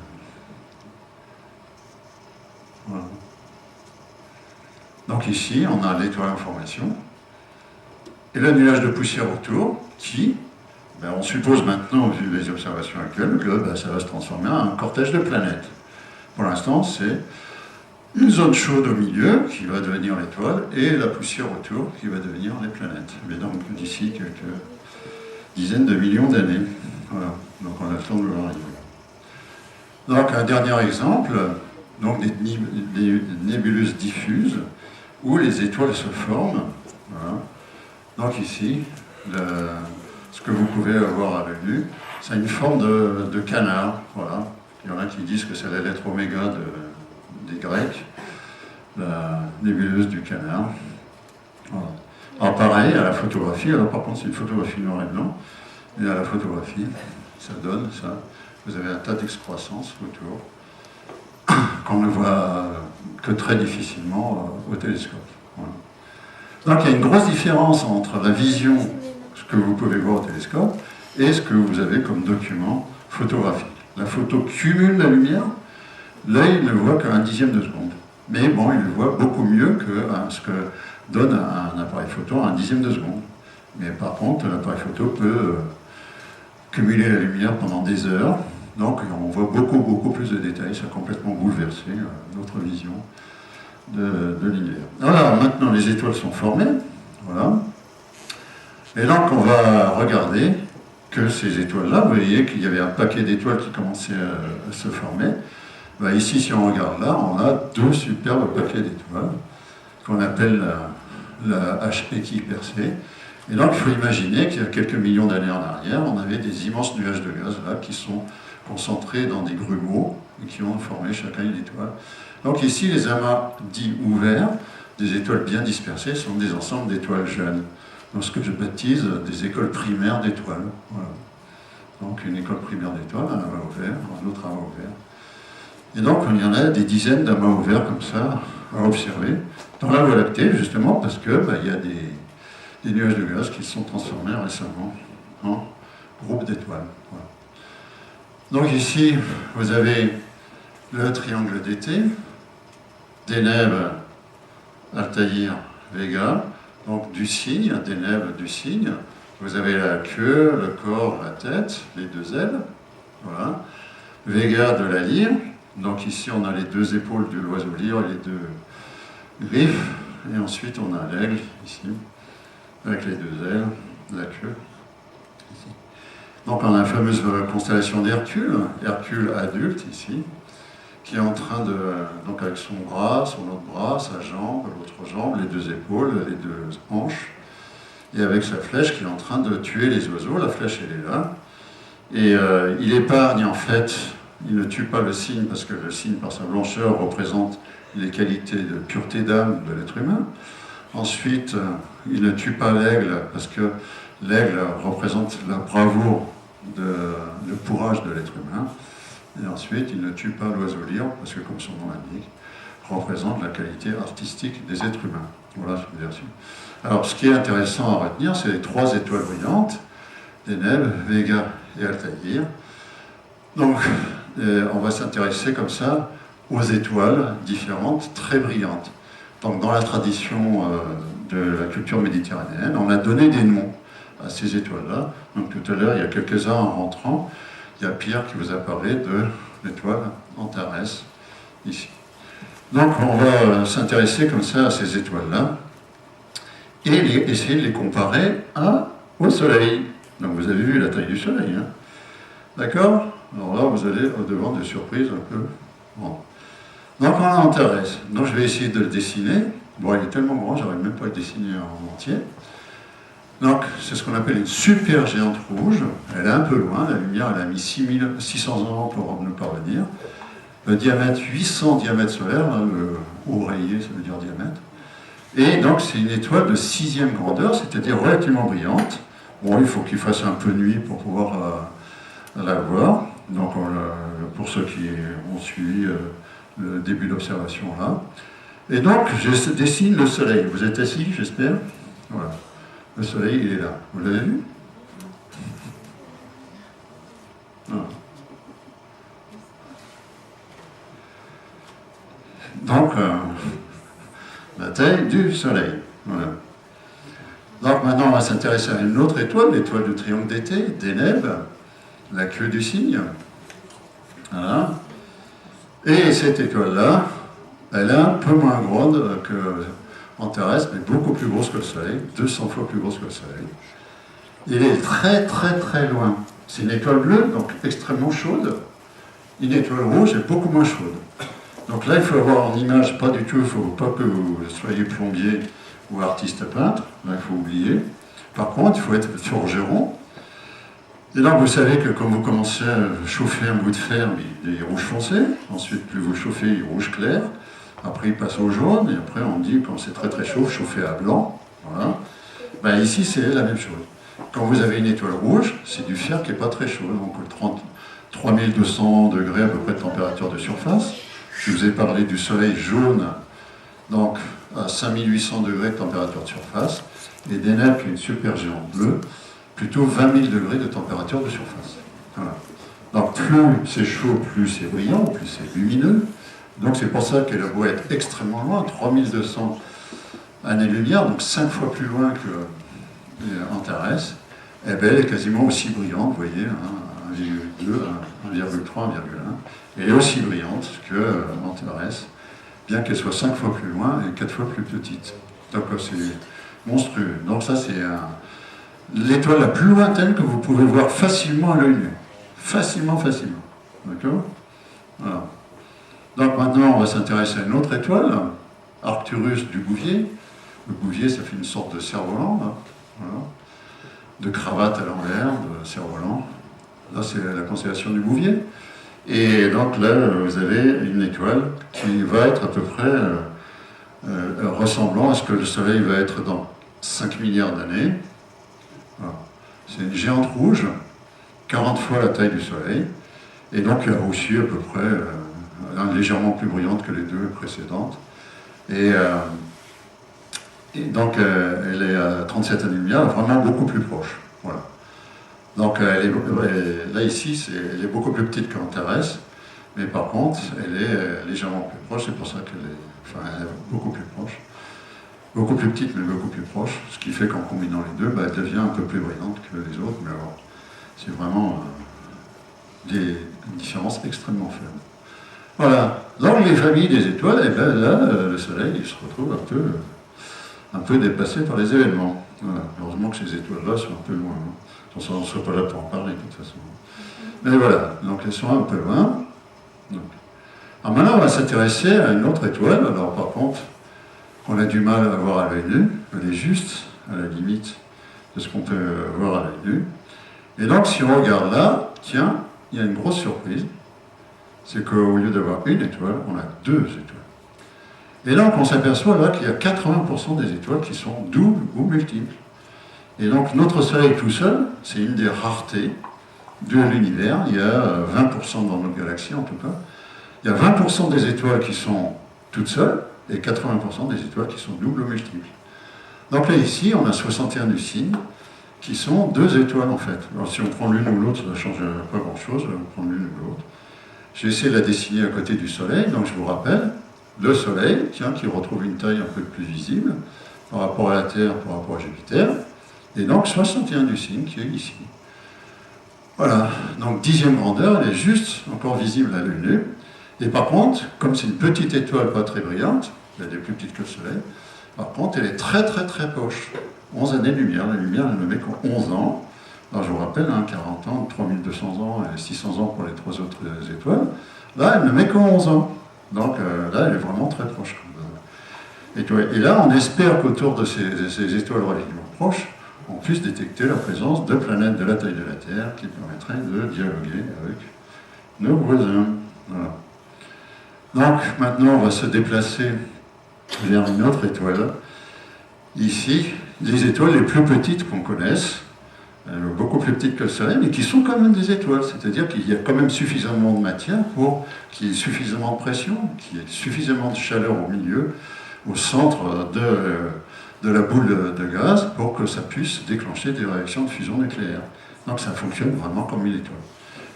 Voilà. Donc ici, on a l'étoile en formation et le nuage de poussière autour qui, on suppose maintenant, vu les observations actuelles, que ça va se transformer en un cortège de planètes. Pour l'instant, c'est une zone chaude au milieu qui va devenir l'étoile et la poussière autour qui va devenir les planètes. Mais donc d'ici quelques dizaines de millions d'années. Voilà. Donc on a le temps de le voir arriver. Donc un dernier exemple, donc des nébuleuses diffuses où les étoiles se forment. Voilà. Donc ici, ce que vous pouvez avoir à l'œil nu, c'est une forme de canard. Voilà. Il y en a qui disent que c'est la lettre oméga des Grecs, la nébuleuse du canard. Voilà. Alors pareil, à la photographie, alors par contre c'est une photographie noir et blanc, et à la photographie, ça donne ça. Vous avez un tas d'excroissance autour, qu'on ne voit que très difficilement au télescope. Voilà. Donc il y a une grosse différence entre la vision, ce que vous pouvez voir au télescope, et ce que vous avez comme document photographique. La photo cumule la lumière, l'œil ne voit qu'un dixième de seconde. Mais bon, il le voit beaucoup mieux que ce que donne un appareil photo à un dixième de seconde. Mais par contre, l'appareil photo peut cumuler la lumière pendant des heures. Donc on voit beaucoup plus de détails. Ça a complètement bouleversé notre vision de l'univers. Alors maintenant, les étoiles sont formées. Voilà. Et donc on va regarder que ces étoiles-là, vous voyez qu'il y avait un paquet d'étoiles qui commençaient à se former. Ici, si on regarde là, on a deux superbes paquets d'étoiles qu'on appelle la H équipercée. Et donc, il faut imaginer qu'il y a quelques millions d'années en arrière, on avait des immenses nuages de gaz là qui sont concentrés dans des grumeaux et qui ont formé chacun une étoile. Donc ici, les amas dits ouverts, des étoiles bien dispersées, sont des ensembles d'étoiles jeunes. Donc ce que je baptise des écoles primaires d'étoiles. Voilà. Donc une école primaire d'étoiles, un amas ouvert, un autre amas ouvert. Et donc il y en a des dizaines d'amas ouverts comme ça à observer dans la Voie lactée, justement, parce que il y a des nuages de gaz qui se sont transformés récemment en groupes d'étoiles. Voilà. Donc ici, vous avez le triangle d'été, Deneb, Altaïr, Vega, donc du cygne, Deneb du cygne. Vous avez la queue, le corps, la tête, les deux ailes. Voilà. Vega de la lyre. Donc ici, on a les deux épaules de l'oiseau lyre et les deux griffes. Et ensuite, on a l'aigle, ici, avec les deux ailes, la queue. Ici. Donc on a la fameuse constellation d'Hercule, Hercule adulte, ici, qui est en train de, donc avec son bras, son autre bras, sa jambe, l'autre jambe, les deux épaules, les deux hanches, et avec sa flèche qui est en train de tuer les oiseaux. La flèche, elle est là. Et il épargne, en fait, il ne tue pas le cygne, parce que le cygne, par sa blancheur, représente les qualités de pureté d'âme de l'être humain. Ensuite, il ne tue pas l'aigle, parce que l'aigle représente la bravoure, le courage de l'être humain. Et ensuite, il ne tue pas l'oiseau lyre, parce que, comme son nom l'indique, représente la qualité artistique des êtres humains. Voilà, je veux dire. Alors, ce qui est intéressant à retenir, c'est les trois étoiles brillantes, Deneb, Vega et Altaïr. Donc, on va s'intéresser comme ça aux étoiles différentes, très brillantes. Donc, dans la tradition de la culture méditerranéenne, on a donné des noms à ces étoiles-là. Donc, tout à l'heure, il y a quelques-uns en rentrant, il y a Pierre qui vous a parlé de l'étoile Antares, ici. Donc, on va s'intéresser comme ça à ces étoiles-là et essayer de les comparer au Soleil. Donc, vous avez vu la taille du Soleil, hein. D'accord? Alors là, vous allez au-devant de surprises un peu. Bon. Donc, on a Antares. Donc, je vais essayer de le dessiner. Bon, il est tellement grand, j'arrive même pas à le dessiner en entier. Donc, c'est ce qu'on appelle une super géante rouge. Elle est un peu loin, la lumière, elle a mis 600 ans pour nous parvenir. Le diamètre, 800 diamètres solaires, hein, le haut rayé, ça veut dire diamètre. Et donc, c'est une étoile de 6e grandeur, c'est-à-dire relativement brillante. Bon, il faut qu'il fasse un peu nuit pour pouvoir la voir. Donc, pour ceux qui ont suivi le début d'observation là. Et donc, je dessine le Soleil. Vous êtes assis, j'espère? Voilà. Le Soleil, il est là. Vous l'avez vu? Voilà. Donc, la taille du Soleil. Voilà. Donc maintenant, on va s'intéresser à une autre étoile, l'étoile du triangle d'été, Deneb, la queue du cygne. Voilà. Et cette étoile-là, elle est un peu moins grande qu'en terrestre, mais beaucoup plus grosse que le Soleil, 200 fois plus grosse que le Soleil. Il est très très très loin. C'est une étoile bleue, donc extrêmement chaude. Une étoile rouge est beaucoup moins chaude. Donc là, il faut avoir en image, pas du tout, il ne faut pas que vous soyez plombier ou artiste peintre, là, il faut oublier. Par contre, il faut être forgeron. Et donc, vous savez que quand vous commencez à chauffer un bout de fer, il est rouge foncé. Ensuite, plus vous le chauffez, il est rouge clair. Après, il passe au jaune. Et après, on dit, quand c'est très très chaud, chauffer à blanc. Voilà. Ben, ici, c'est la même chose. Quand vous avez une étoile rouge, c'est du fer qui n'est pas très chaud. Donc, 3200 degrés à peu près de température de surface. Je vous ai parlé du soleil jaune, donc à 5800 degrés de température de surface. Et Deneb, qui est une supergéante bleue, plutôt 20 000 degrés de température de surface. Voilà. Donc plus c'est chaud, plus c'est brillant, plus c'est lumineux. Donc c'est pour ça qu'elle a beau être extrêmement loin, 3200 années-lumière, donc 5 fois plus loin qu'en terrestre, et bien elle est quasiment aussi brillante, vous voyez, 1,2, 1,3, 1,1. Elle est aussi brillante qu'en terrestre, bien qu'elle soit 5 fois plus loin et 4 fois plus petite. Donc c'est monstrueux. Donc ça c'est l'étoile la plus lointaine que vous pouvez voir facilement à l'œil nu. Facilement. D'accord? Voilà. Donc maintenant, on va s'intéresser à une autre étoile, Arcturus du Bouvier. Le Bouvier, ça fait une sorte de cerf-volant, là. Voilà. De cravate à l'envers, de cerf-volant. Là, c'est la constellation du Bouvier. Et donc là, vous avez une étoile qui va être à peu près ressemblant à ce que le Soleil va être dans 5 milliards d'années. Voilà. C'est une géante rouge, 40 fois la taille du Soleil, et donc elle a aussi à peu près légèrement plus brillante que les deux précédentes. Et donc elle est à 37 années-lumière, vraiment beaucoup plus proche. Voilà. Donc là ici, elle est beaucoup plus petite qu'en terrestre, mais par contre, elle est légèrement plus proche, c'est pour ça elle est beaucoup plus proche. Beaucoup plus petite, mais beaucoup plus proche, ce qui fait qu'en combinant les deux, elle devient un peu plus brillante que les autres, mais alors, c'est vraiment des différences extrêmement faibles. Voilà. Donc les familles des étoiles, et bien là, le Soleil, il se retrouve un peu dépassé par les événements. Voilà. Heureusement que ces étoiles-là sont un peu loin. On ne serait pas là pour en parler, de toute façon. Mais voilà, donc elles sont un peu loin. Donc. Alors maintenant, on va s'intéresser à une autre étoile. Alors par contre, on a du mal à voir à l'œil nu, elle est juste à la limite de ce qu'on peut voir à l'œil nu. Et donc, si on regarde là, tiens, il y a une grosse surprise, c'est qu'au lieu d'avoir une étoile, on a deux étoiles. Et donc, on s'aperçoit là qu'il y a 80% des étoiles qui sont doubles ou multiples. Et donc, notre Soleil tout seul, c'est une des raretés de l'univers. Il y a 20% dans notre galaxie, en tout cas. Il y a 20% des étoiles qui sont toutes seules, et 80% des étoiles qui sont doubles ou multiples. Donc là, ici, on a 61 du cygne, qui sont deux étoiles en fait. Alors si on prend l'une ou l'autre, ça ne change pas grand-chose, on prend l'une ou l'autre. J'ai essayé de la dessiner à côté du Soleil, donc je vous rappelle, le Soleil, tiens, qui retrouve une taille un peu plus visible par rapport à la Terre, par rapport à Jupiter, et donc 61 du cygne qui est ici. Voilà, donc 10e grandeur, elle est juste encore visible à l'œil nu. Et par contre, comme c'est une petite étoile pas très brillante, elle est plus petite que le Soleil, par contre, elle est très très très proche. 11 années-lumière, la lumière, elle ne met qu'en 11 ans. Alors je vous rappelle, 40 ans, 3200 ans et 600 ans pour les trois autres étoiles. Là, elle ne met qu'en 11 ans. Donc là, elle est vraiment très proche. Et là, on espère qu'autour de ces étoiles relativement proches, on puisse détecter la présence de planètes de la taille de la Terre qui permettraient de dialoguer avec nos voisins. Voilà. Donc maintenant, on va se déplacer vers une autre étoile. Ici, les étoiles les plus petites qu'on connaisse, beaucoup plus petites que le Soleil, mais qui sont quand même des étoiles. C'est-à-dire qu'il y a quand même suffisamment de matière pour qu'il y ait suffisamment de pression, qu'il y ait suffisamment de chaleur au milieu, au centre de la boule de gaz pour que ça puisse déclencher des réactions de fusion nucléaire. Donc ça fonctionne vraiment comme une étoile.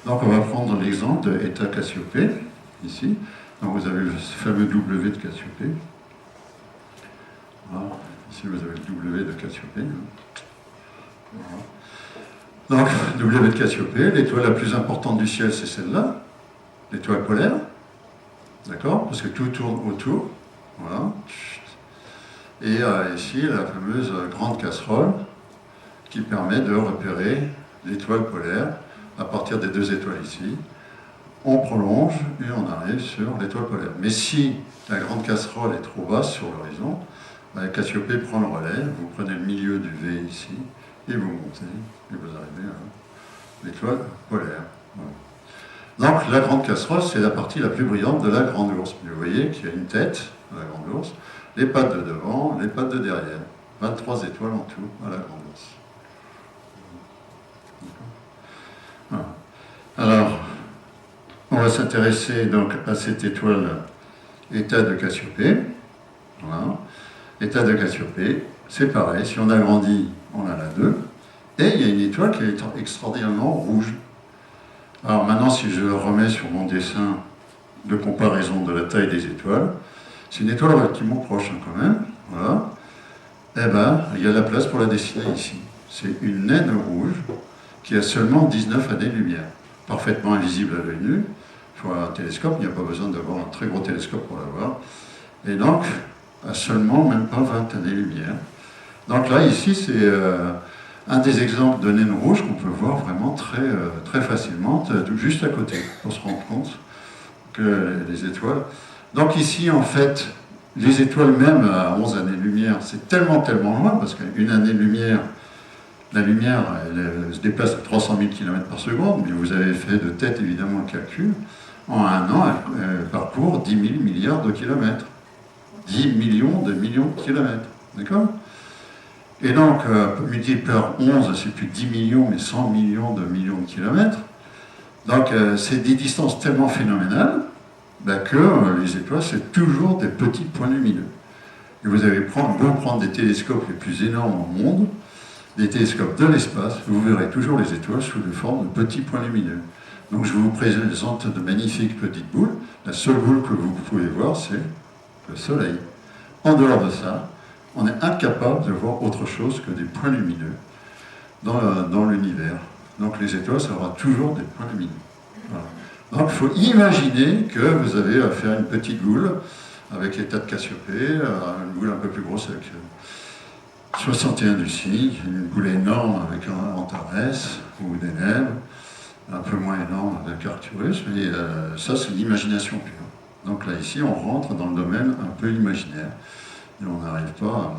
Donc on va prendre l'exemple de Eta Cassiopée, ici. Donc vous avez le fameux W de Cassiopée. Voilà. Ici vous avez le W de Cassiopée. Voilà. Donc W de Cassiopée, l'étoile la plus importante du ciel, c'est celle-là, l'étoile polaire. D'accord? Parce que tout tourne autour. Voilà. Et ici, la fameuse grande casserole qui permet de repérer l'étoile polaire à partir des deux étoiles ici. On prolonge et on arrive sur l'étoile polaire. Mais si la grande casserole est trop basse sur l'horizon, Cassiopée prend le relais, vous prenez le milieu du V ici, et vous montez, et vous arrivez à l'étoile polaire. Voilà. Donc la grande casserole, c'est la partie la plus brillante de la grande ours. Vous voyez qu'il y a une tête à la grande ours, les pattes de devant, les pattes de derrière. 23 étoiles en tout à la grande ours. Voilà. Alors, on va s'intéresser donc à cette étoile Eta de Cassiopée. Voilà. Eta de Cassiopée, c'est pareil, si on agrandit, on a la 2. Et il y a une étoile qui est extraordinairement rouge. Alors maintenant, si je remets sur mon dessin de comparaison de la taille des étoiles, c'est une étoile relativement proche quand même, voilà. Eh bien, il y a la place pour la dessiner ici. C'est une naine rouge qui a seulement 19 années-lumière, parfaitement invisible à l'œil nu. Il faut un télescope, il n'y a pas besoin d'avoir un très gros télescope pour la voir. Et donc, a seulement même pas 20 années-lumière. Donc là, ici, c'est un des exemples de naine rouge qu'on peut voir vraiment très facilement, juste à côté, pour se rendre compte que les étoiles... Donc ici, en fait, les étoiles même à 11 années-lumière, c'est tellement loin, parce qu'une année-lumière, la lumière, elle se déplace à 300 000 km par seconde, mais vous avez fait de tête, évidemment, le calcul. En un an, elle parcourt 10 000 milliards de kilomètres. 10 millions de kilomètres. D'accord? Et donc, multiplié par 11, c'est plus de 10 millions, mais 100 millions de kilomètres. Donc, c'est des distances tellement phénoménales que les étoiles, c'est toujours des petits points lumineux. Et vous avez beau prendre des télescopes les plus énormes au monde, des télescopes de l'espace, vous verrez toujours les étoiles sous la forme de petits points lumineux. Donc, je vous présente de magnifiques petites boules. La seule boule que vous pouvez voir, c'est le Soleil. En dehors de ça, on est incapable de voir autre chose que des points lumineux dans l'univers. Donc les étoiles, ça aura toujours des points lumineux. Voilà. Donc il faut imaginer que vous avez à faire une petite boule avec Eta de Cassiopée, une boule un peu plus grosse avec 61 Lucie, une boule énorme avec un Antares ou des Nèbres, un peu moins énorme avec Arcturus, et ça c'est l'imagination pure. Donc là, ici, on rentre dans le domaine un peu imaginaire. Et on n'arrive pas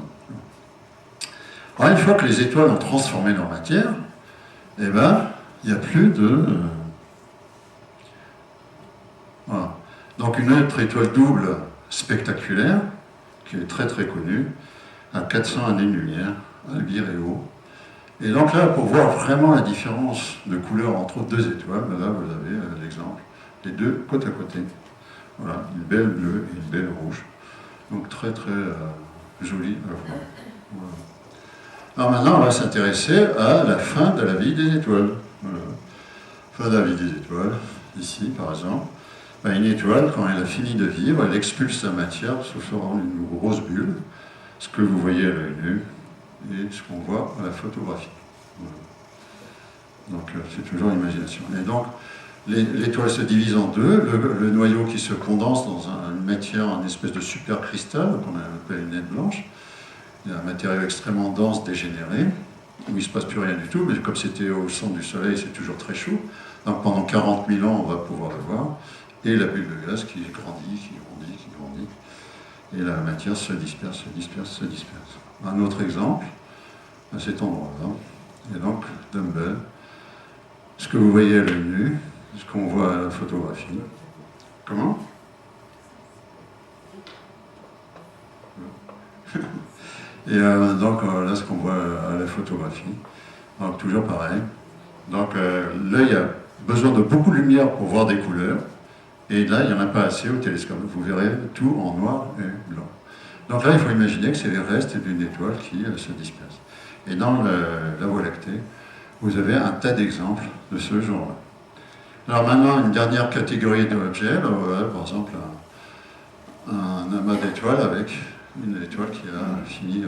à... Alors, une fois que les étoiles ont transformé leur matière, eh ben, il n'y a plus de... Voilà. Donc une autre étoile double spectaculaire, qui est très connue, à 400 années-lumière, Albireo. Et donc là, pour voir vraiment la différence de couleur entre deux étoiles, ben là, vous avez l'exemple, les deux côte à côté. Voilà, une belle bleue et une belle rouge. Donc très jolie à voir. Voilà. Alors maintenant, on va s'intéresser à la fin de la vie des étoiles. Voilà. Fin de la vie des étoiles, ici par exemple. Une étoile, quand elle a fini de vivre, elle expulse sa matière sous forme d'une grosse bulle, ce que vous voyez à l'œil nu et ce qu'on voit à la photographie. Voilà. Donc c'est toujours l'imagination. Et donc, l'étoile se divise en deux, le noyau qui se condense dans une matière, une espèce de supercristal, qu'on appelle une naine blanche. Il y a un matériau extrêmement dense, dégénéré, où il ne se passe plus rien du tout, mais comme c'était au centre du Soleil, c'est toujours très chaud. Donc pendant 40 000 ans, on va pouvoir le voir. Et la bulle de gaz qui grandit. Et la matière se disperse. Un autre exemple, à cet endroit-là, et donc Dumbbell. Ce que vous voyez à l'œil nu, ce qu'on voit à la photographie. Comment? Et donc là, ce qu'on voit à la photographie. Donc toujours pareil. Donc l'œil a besoin de beaucoup de lumière pour voir des couleurs. Et là, il n'y en a pas assez au télescope. Vous verrez tout en noir et blanc. Donc là, il faut imaginer que c'est les restes d'une étoile qui se dispersent. Et dans la Voie lactée, vous avez un tas d'exemples de ce genre-là. Alors maintenant, une dernière catégorie d'objets, voilà, par exemple un amas d'étoiles avec une étoile qui a fini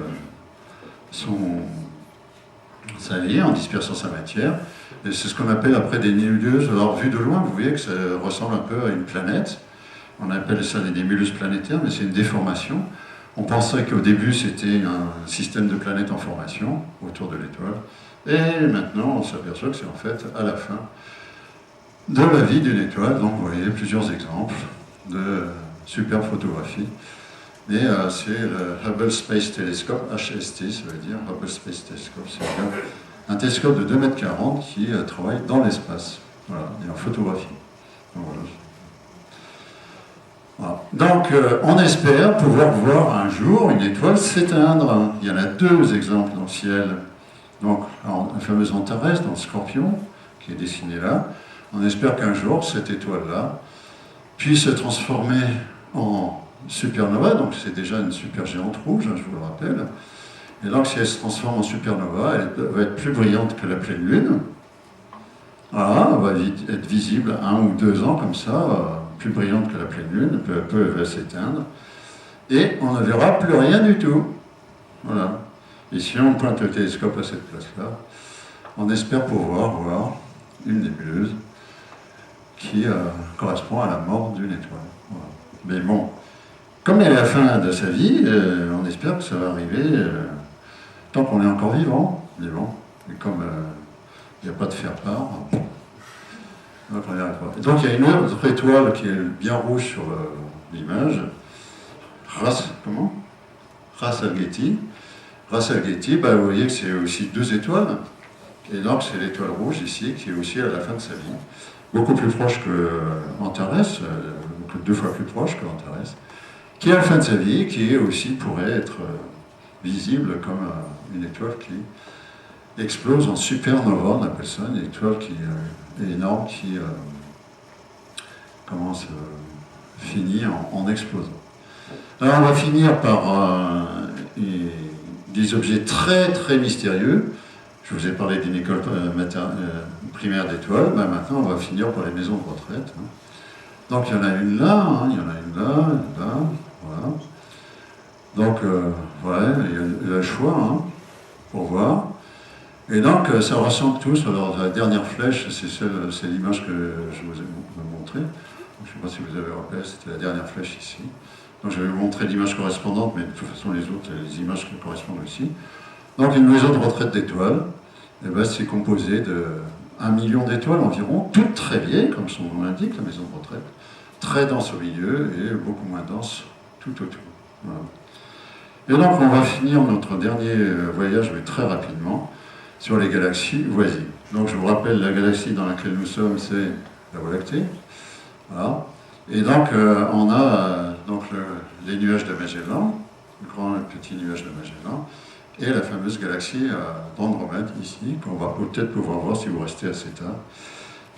sa vie en dispersant sa matière. Et c'est ce qu'on appelle après des nébuleuses. Alors vu de loin, vous voyez que ça ressemble un peu à une planète. On appelle ça des nébuleuses planétaires, mais c'est une déformation. On pensait qu'au début c'était un système de planètes en formation autour de l'étoile. Et maintenant on s'aperçoit que c'est en fait à la fin de la vie d'une étoile. Donc vous voyez plusieurs exemples de superbes photographies. Et c'est le Hubble Space Telescope, HST, ça veut dire Hubble Space Telescope, c'est un télescope de 2,40 m qui travaille dans l'espace, voilà, et en photographie. Donc, voilà. Donc on espère pouvoir voir un jour une étoile s'éteindre. Il y en a deux exemples dans le ciel. Donc la fameuse Antares dans le Scorpion, qui est dessinée là. On espère qu'un jour cette étoile-là puisse se transformer en supernova, donc c'est déjà une supergéante rouge, je vous le rappelle. Et donc si elle se transforme en supernova, elle va être plus brillante que la pleine lune. Voilà, elle va être visible 1 ou 2 ans comme ça, plus brillante que la pleine lune, peu à peu elle va s'éteindre. Et on ne verra plus rien du tout. Voilà. Et si on pointe le télescope à cette place-là, on espère pouvoir voir une nébuleuse qui correspond à la mort d'une étoile. Voilà. Mais bon, comme elle est à la fin de sa vie, on espère que ça va arriver tant qu'on est encore vivant. Et comme il n'y a pas de faire-part, donc on n'y arrive pas. Et donc il y a une autre étoile qui est bien rouge sur l'image, Ras Alghetti. Ras Alghetti, vous voyez que c'est aussi 2 étoiles. Et donc c'est l'étoile rouge ici qui est aussi à la fin de sa vie. Beaucoup plus proche que Antares, 2 fois plus proche que Antares, qui est à la fin de sa vie, qui aussi pourrait être visible comme une étoile qui explose en supernova, on appelle ça, une étoile qui est énorme, qui finit en explosant. Alors on va finir par des objets très très mystérieux. Je vous ai parlé d'une école primaire d'étoiles, maintenant on va finir par les maisons de retraite. Donc il y en a une là, il y en a une là, voilà. Donc voilà, il y a le choix pour voir. Et donc ça ressemble tous. Alors la dernière flèche, c'est l'image que je vous ai montrée. Je ne sais pas si vous avez repéré, c'était la dernière flèche ici. Donc je vais vous montrer l'image correspondante, mais de toute façon les autres, les images qui correspondent aussi. Donc une maison de retraite d'étoiles, c'est composé de 1 million d'étoiles environ, toutes très vieilles, comme son nom l'indique, la maison de retraite, très dense au milieu et beaucoup moins dense tout autour. Voilà. Et donc on va finir notre dernier voyage, mais très rapidement, sur les galaxies voisines. Donc je vous rappelle, la galaxie dans laquelle nous sommes, c'est la Voie lactée. Voilà. Et donc on a les nuages de Magellan, le grand et le petit nuage de Magellan, et la fameuse galaxie d'Andromède ici, qu'on va peut-être pouvoir voir si vous restez assez tard.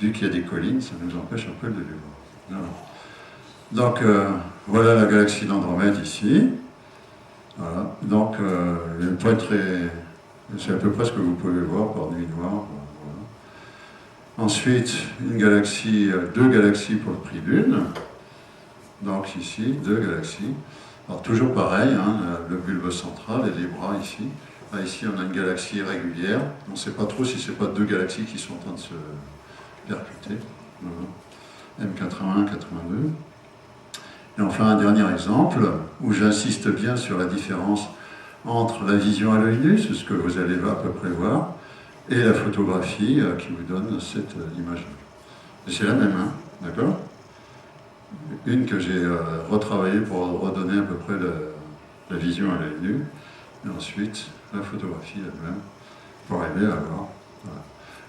Vu qu'il y a des collines, ça nous empêche un peu de les voir. Voilà. Donc voilà la galaxie d'Andromède ici. Voilà. Donc c'est à peu près ce que vous pouvez voir par nuit noire. Voilà. Ensuite, deux galaxies pour le prix d'une. Donc ici, 2 galaxies. Alors toujours pareil, le bulbe central et les bras ici. Là, ici, on a une galaxie irrégulière. On ne sait pas trop si ce n'est pas 2 galaxies qui sont en train de se percuter. M81, 82. Et enfin, un dernier exemple, où j'insiste bien sur la différence entre la vision à l'œil nu, c'est ce que vous allez à peu près voir, et la photographie qui vous donne cette image-là. Et c'est la même, d'accord ? Une que j'ai retravaillée pour redonner à peu près la vision à l'œil nu, et ensuite la photographie elle-même, pour arriver à voir. Voilà.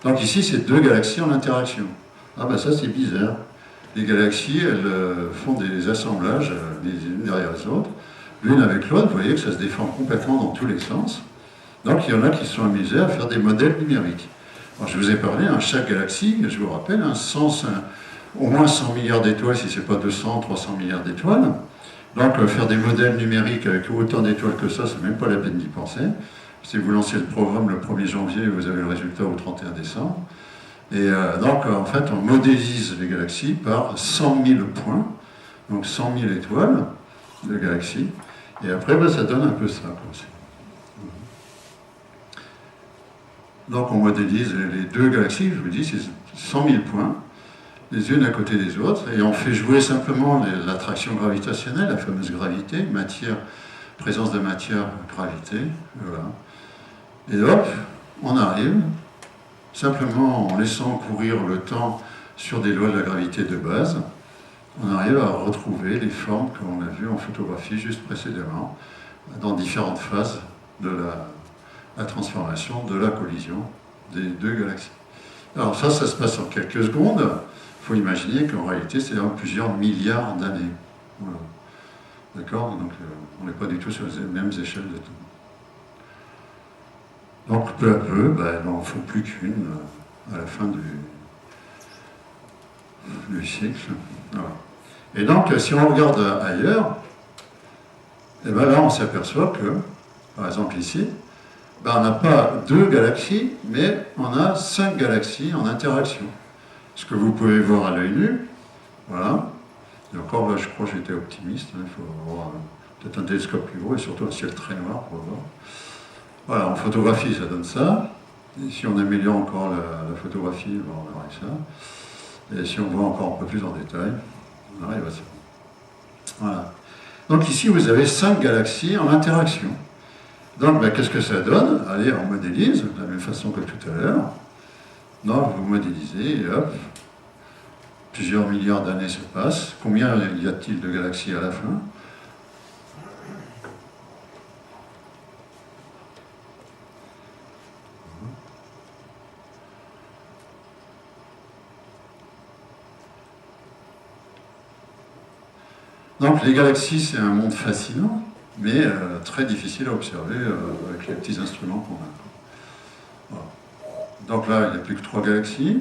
Donc ici, c'est 2 galaxies en interaction. Ça c'est bizarre. Les galaxies, elles font des assemblages les unes derrière les autres, l'une avec l'autre, vous voyez que ça se déforme complètement dans tous les sens. Donc il y en a qui se sont amusés à faire des modèles numériques. Alors, je vous ai parlé, chaque galaxie, je vous rappelle, au moins 100 milliards d'étoiles, si ce n'est pas 200, 300 milliards d'étoiles. Donc faire des modèles numériques avec autant d'étoiles que ça, c'est même pas la peine d'y penser. Si vous lancez le programme le 1er janvier, vous avez le résultat au 31 décembre. Et donc en fait, on modélise les galaxies par 100 000 points, donc 100 000 étoiles de galaxies. Et après, ben, ça donne un peu ça. Donc on modélise les deux galaxies, je vous dis, c'est 100 000 points, les unes à côté des autres, et on fait jouer simplement l'attraction gravitationnelle, la fameuse gravité, matière, présence de matière, gravité, voilà. Et hop, on arrive, simplement en laissant courir le temps sur des lois de la gravité de base, on arrive à retrouver les formes qu'on a vues en photographie juste précédemment, dans différentes phases de la transformation, de la collision des deux galaxies. Alors ça se passe en quelques secondes. Il faut imaginer qu'en réalité, c'est en plusieurs milliards d'années. Voilà. D'accord? Donc on n'est pas du tout sur les mêmes échelles de temps. Donc peu à peu, ben, il n'en faut plus qu'une à la fin du siècle. Voilà. Et donc, si on regarde ailleurs, et ben là on s'aperçoit que, par exemple ici, ben, on n'a pas deux galaxies, mais on a 5 galaxies en interaction. Ce que vous pouvez voir à l'œil nu, voilà. Et encore là, je crois que j'étais optimiste, hein, il faut avoir peut-être un télescope plus gros et surtout un ciel très noir pour voir. Voilà, en photographie, ça donne ça. Et si on améliore encore la photographie, ben, on verra ça. Et si on voit encore un peu plus en détail, on arrive à ça. Voilà. Donc ici, vous avez 5 galaxies en interaction. Donc, ben, qu'est-ce que ça donne? Allez, on modélise, de la même façon que tout à l'heure. Donc, vous modélisez, et hop, plusieurs milliards d'années se passent. Combien y a-t-il de galaxies à la fin? Donc, les galaxies, c'est un monde fascinant, mais très difficile à observer avec les petits instruments qu'on a. Voilà. Donc là, il n'y a plus que 3 galaxies.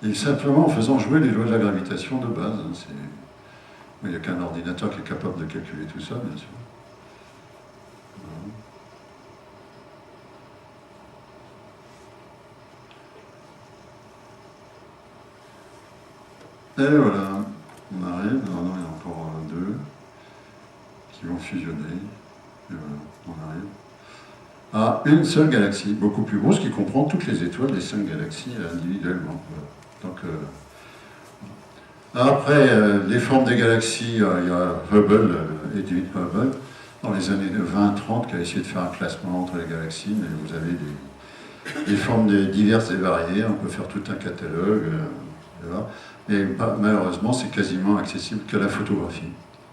Et simplement en faisant jouer les lois de la gravitation de base. Hein, il n'y a qu'un ordinateur qui est capable de calculer tout ça, bien sûr. Voilà. Et voilà, on arrive. Non, non, il y a encore 2 qui vont fusionner. Et voilà, on arrive à une seule galaxie, beaucoup plus grosse, qui comprend toutes les étoiles des 5 galaxies individuellement. Voilà. Donc, après, les formes des galaxies, il y a Hubble, Edwin Hubble, dans les années 20-30, qui a essayé de faire un classement entre les galaxies, mais vous avez des formes diverses et variées, on peut faire tout un catalogue, voilà. Mais malheureusement, c'est quasiment accessible qu'à la photographie.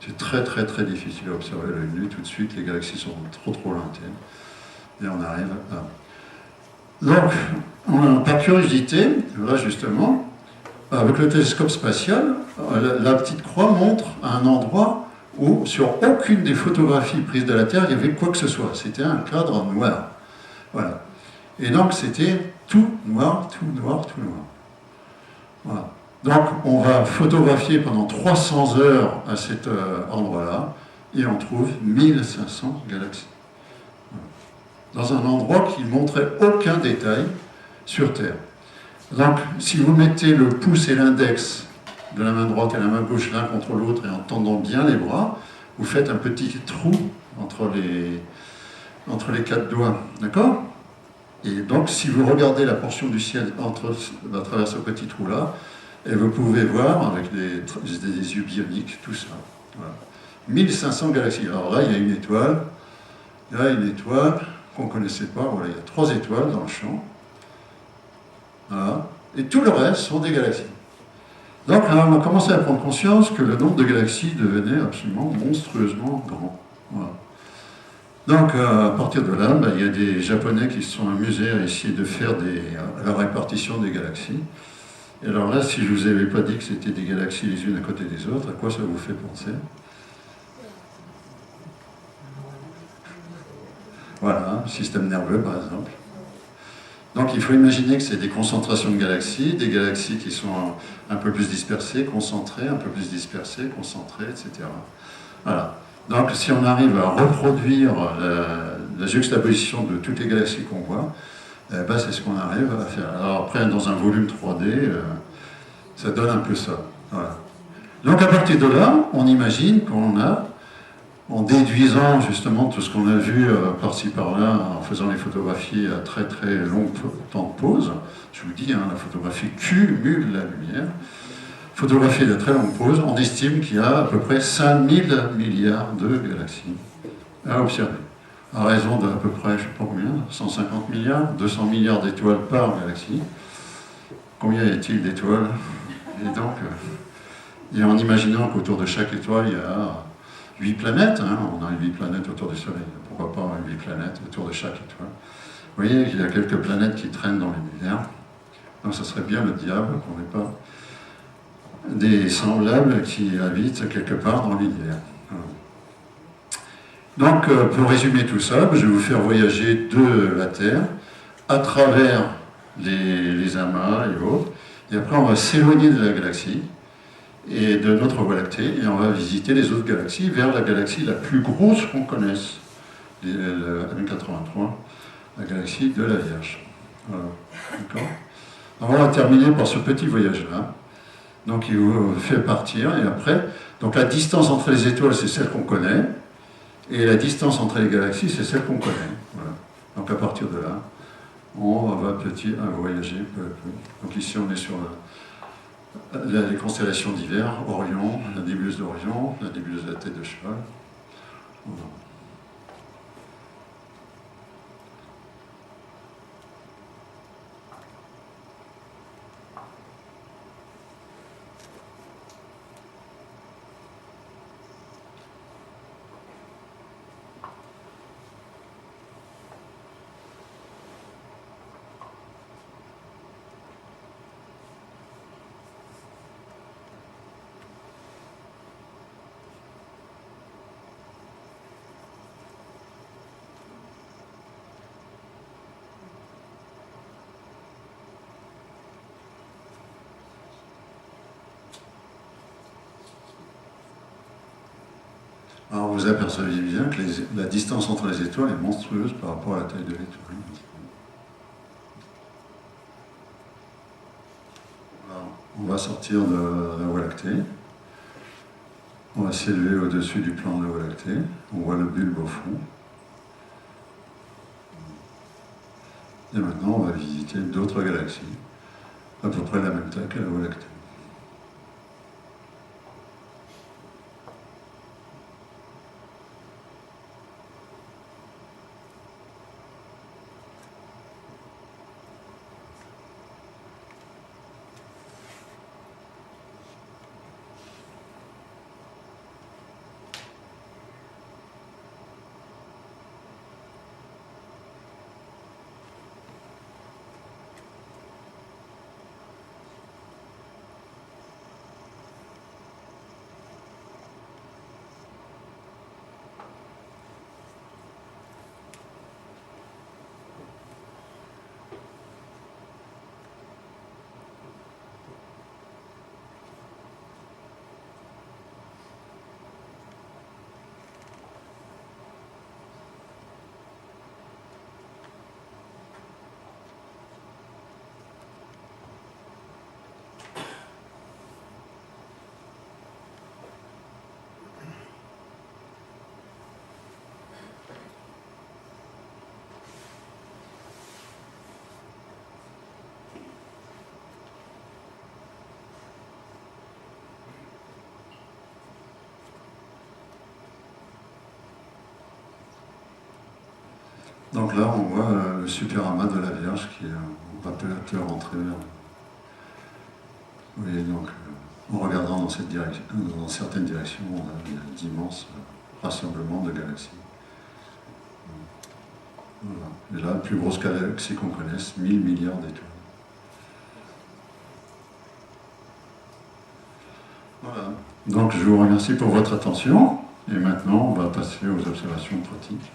C'est très très très difficile à observer à l'œil nu, tout de suite, les galaxies sont trop trop lointaines. Et on arrive là. Donc, par curiosité, là justement, avec le télescope spatial, la petite croix montre un endroit où, sur aucune des photographies prises de la Terre, il y avait quoi que ce soit. C'était un cadre noir. Voilà. Et donc, c'était tout noir, tout noir, tout noir. Voilà. Donc, on va photographier pendant 300 heures à cet endroit-là, et on trouve 1500 galaxies. Dans un endroit qui ne montrait aucun détail sur Terre. Donc, si vous mettez le pouce et l'index de la main droite et la main gauche l'un contre l'autre et en tendant bien les bras, vous faites un petit trou entre les 4 doigts. D'accord? Et donc, si vous regardez la portion du ciel à travers ce petit trou-là, et vous pouvez voir avec des yeux bioniques tout ça. Voilà. 1500 galaxies. Alors là, il y a une étoile. Là, une étoile qu'on ne connaissait pas. Voilà, il y a 3 étoiles dans le champ. Voilà. Et tout le reste sont des galaxies. Donc là, on a commencé à prendre conscience que le nombre de galaxies devenait absolument monstrueusement grand. Voilà. Donc à partir de là, il y a des Japonais qui se sont amusés à essayer de faire la répartition des galaxies. Et alors là, si je ne vous avais pas dit que c'était des galaxies les unes à côté des autres, à quoi ça vous fait penser? Voilà, système nerveux par exemple. Donc il faut imaginer que c'est des concentrations de galaxies, des galaxies qui sont un peu plus dispersées, concentrées, un peu plus dispersées, concentrées, etc. Voilà. Donc si on arrive à reproduire la juxtaposition de toutes les galaxies qu'on voit, ben, c'est ce qu'on arrive à faire. Alors après, dans un volume 3D, ça donne un peu ça. Voilà. Donc à partir de là, on imagine qu'on a, en déduisant justement tout ce qu'on a vu par-ci par-là, en faisant les photographies à très très long temps de pause, je vous dis, hein, la photographie cumule la lumière, photographiée de très longue pause, on estime qu'il y a à peu près 5000 milliards de galaxies à observer. À raison d'à peu près, je ne sais pas combien, 150 milliards, 200 milliards d'étoiles par galaxie. Combien y a-t-il d'étoiles? Et donc, et en imaginant qu'autour de chaque étoile, il y a 8 planètes, hein, on a 8 planètes autour du Soleil, pourquoi pas 8 planètes autour de chaque étoile. Vous voyez qu'il y a quelques planètes qui traînent dans l'univers, donc ça serait bien le diable qu'on n'ait pas des semblables qui habitent quelque part dans l'univers. Donc, pour résumer tout ça, je vais vous faire voyager de la Terre à travers les amas et autres, et après on va s'éloigner de la galaxie et de notre Voie lactée, et on va visiter les autres galaxies vers la galaxie la plus grosse qu'on connaisse, la M83, la galaxie de la Vierge. Voilà. D'accord. On va terminer par ce petit voyage-là. Donc il vous fait partir, et après, donc la distance entre les étoiles, c'est celle qu'on connaît, et la distance entre les galaxies, c'est celle qu'on connaît. Voilà. Donc à partir de là, on va voyager peu à peu. Donc ici, on est sur les constellations d'hiver, Orion, la nébuleuse d'Orion, la nébuleuse de la tête de cheval. Voilà. Alors vous apercevez bien que la distance entre les étoiles est monstrueuse par rapport à la taille de l'étoile. On va sortir de la Voie lactée. On va s'élever au-dessus du plan de la Voie lactée. On voit le bulbe au fond. Et maintenant, on va visiter d'autres galaxies, à peu près la même taille que la Voie lactée. Donc là, on voit le super amas de la Vierge qui va peu à peu rentrer. Vous voyez, donc, en regardant dans certaines directions, on a d'immenses rassemblements de galaxies. Voilà. Et là, la plus grosse galaxie qu'on connaisse, 1000 milliards d'étoiles. Voilà. Donc je vous remercie pour votre attention. Et maintenant, on va passer aux observations pratiques.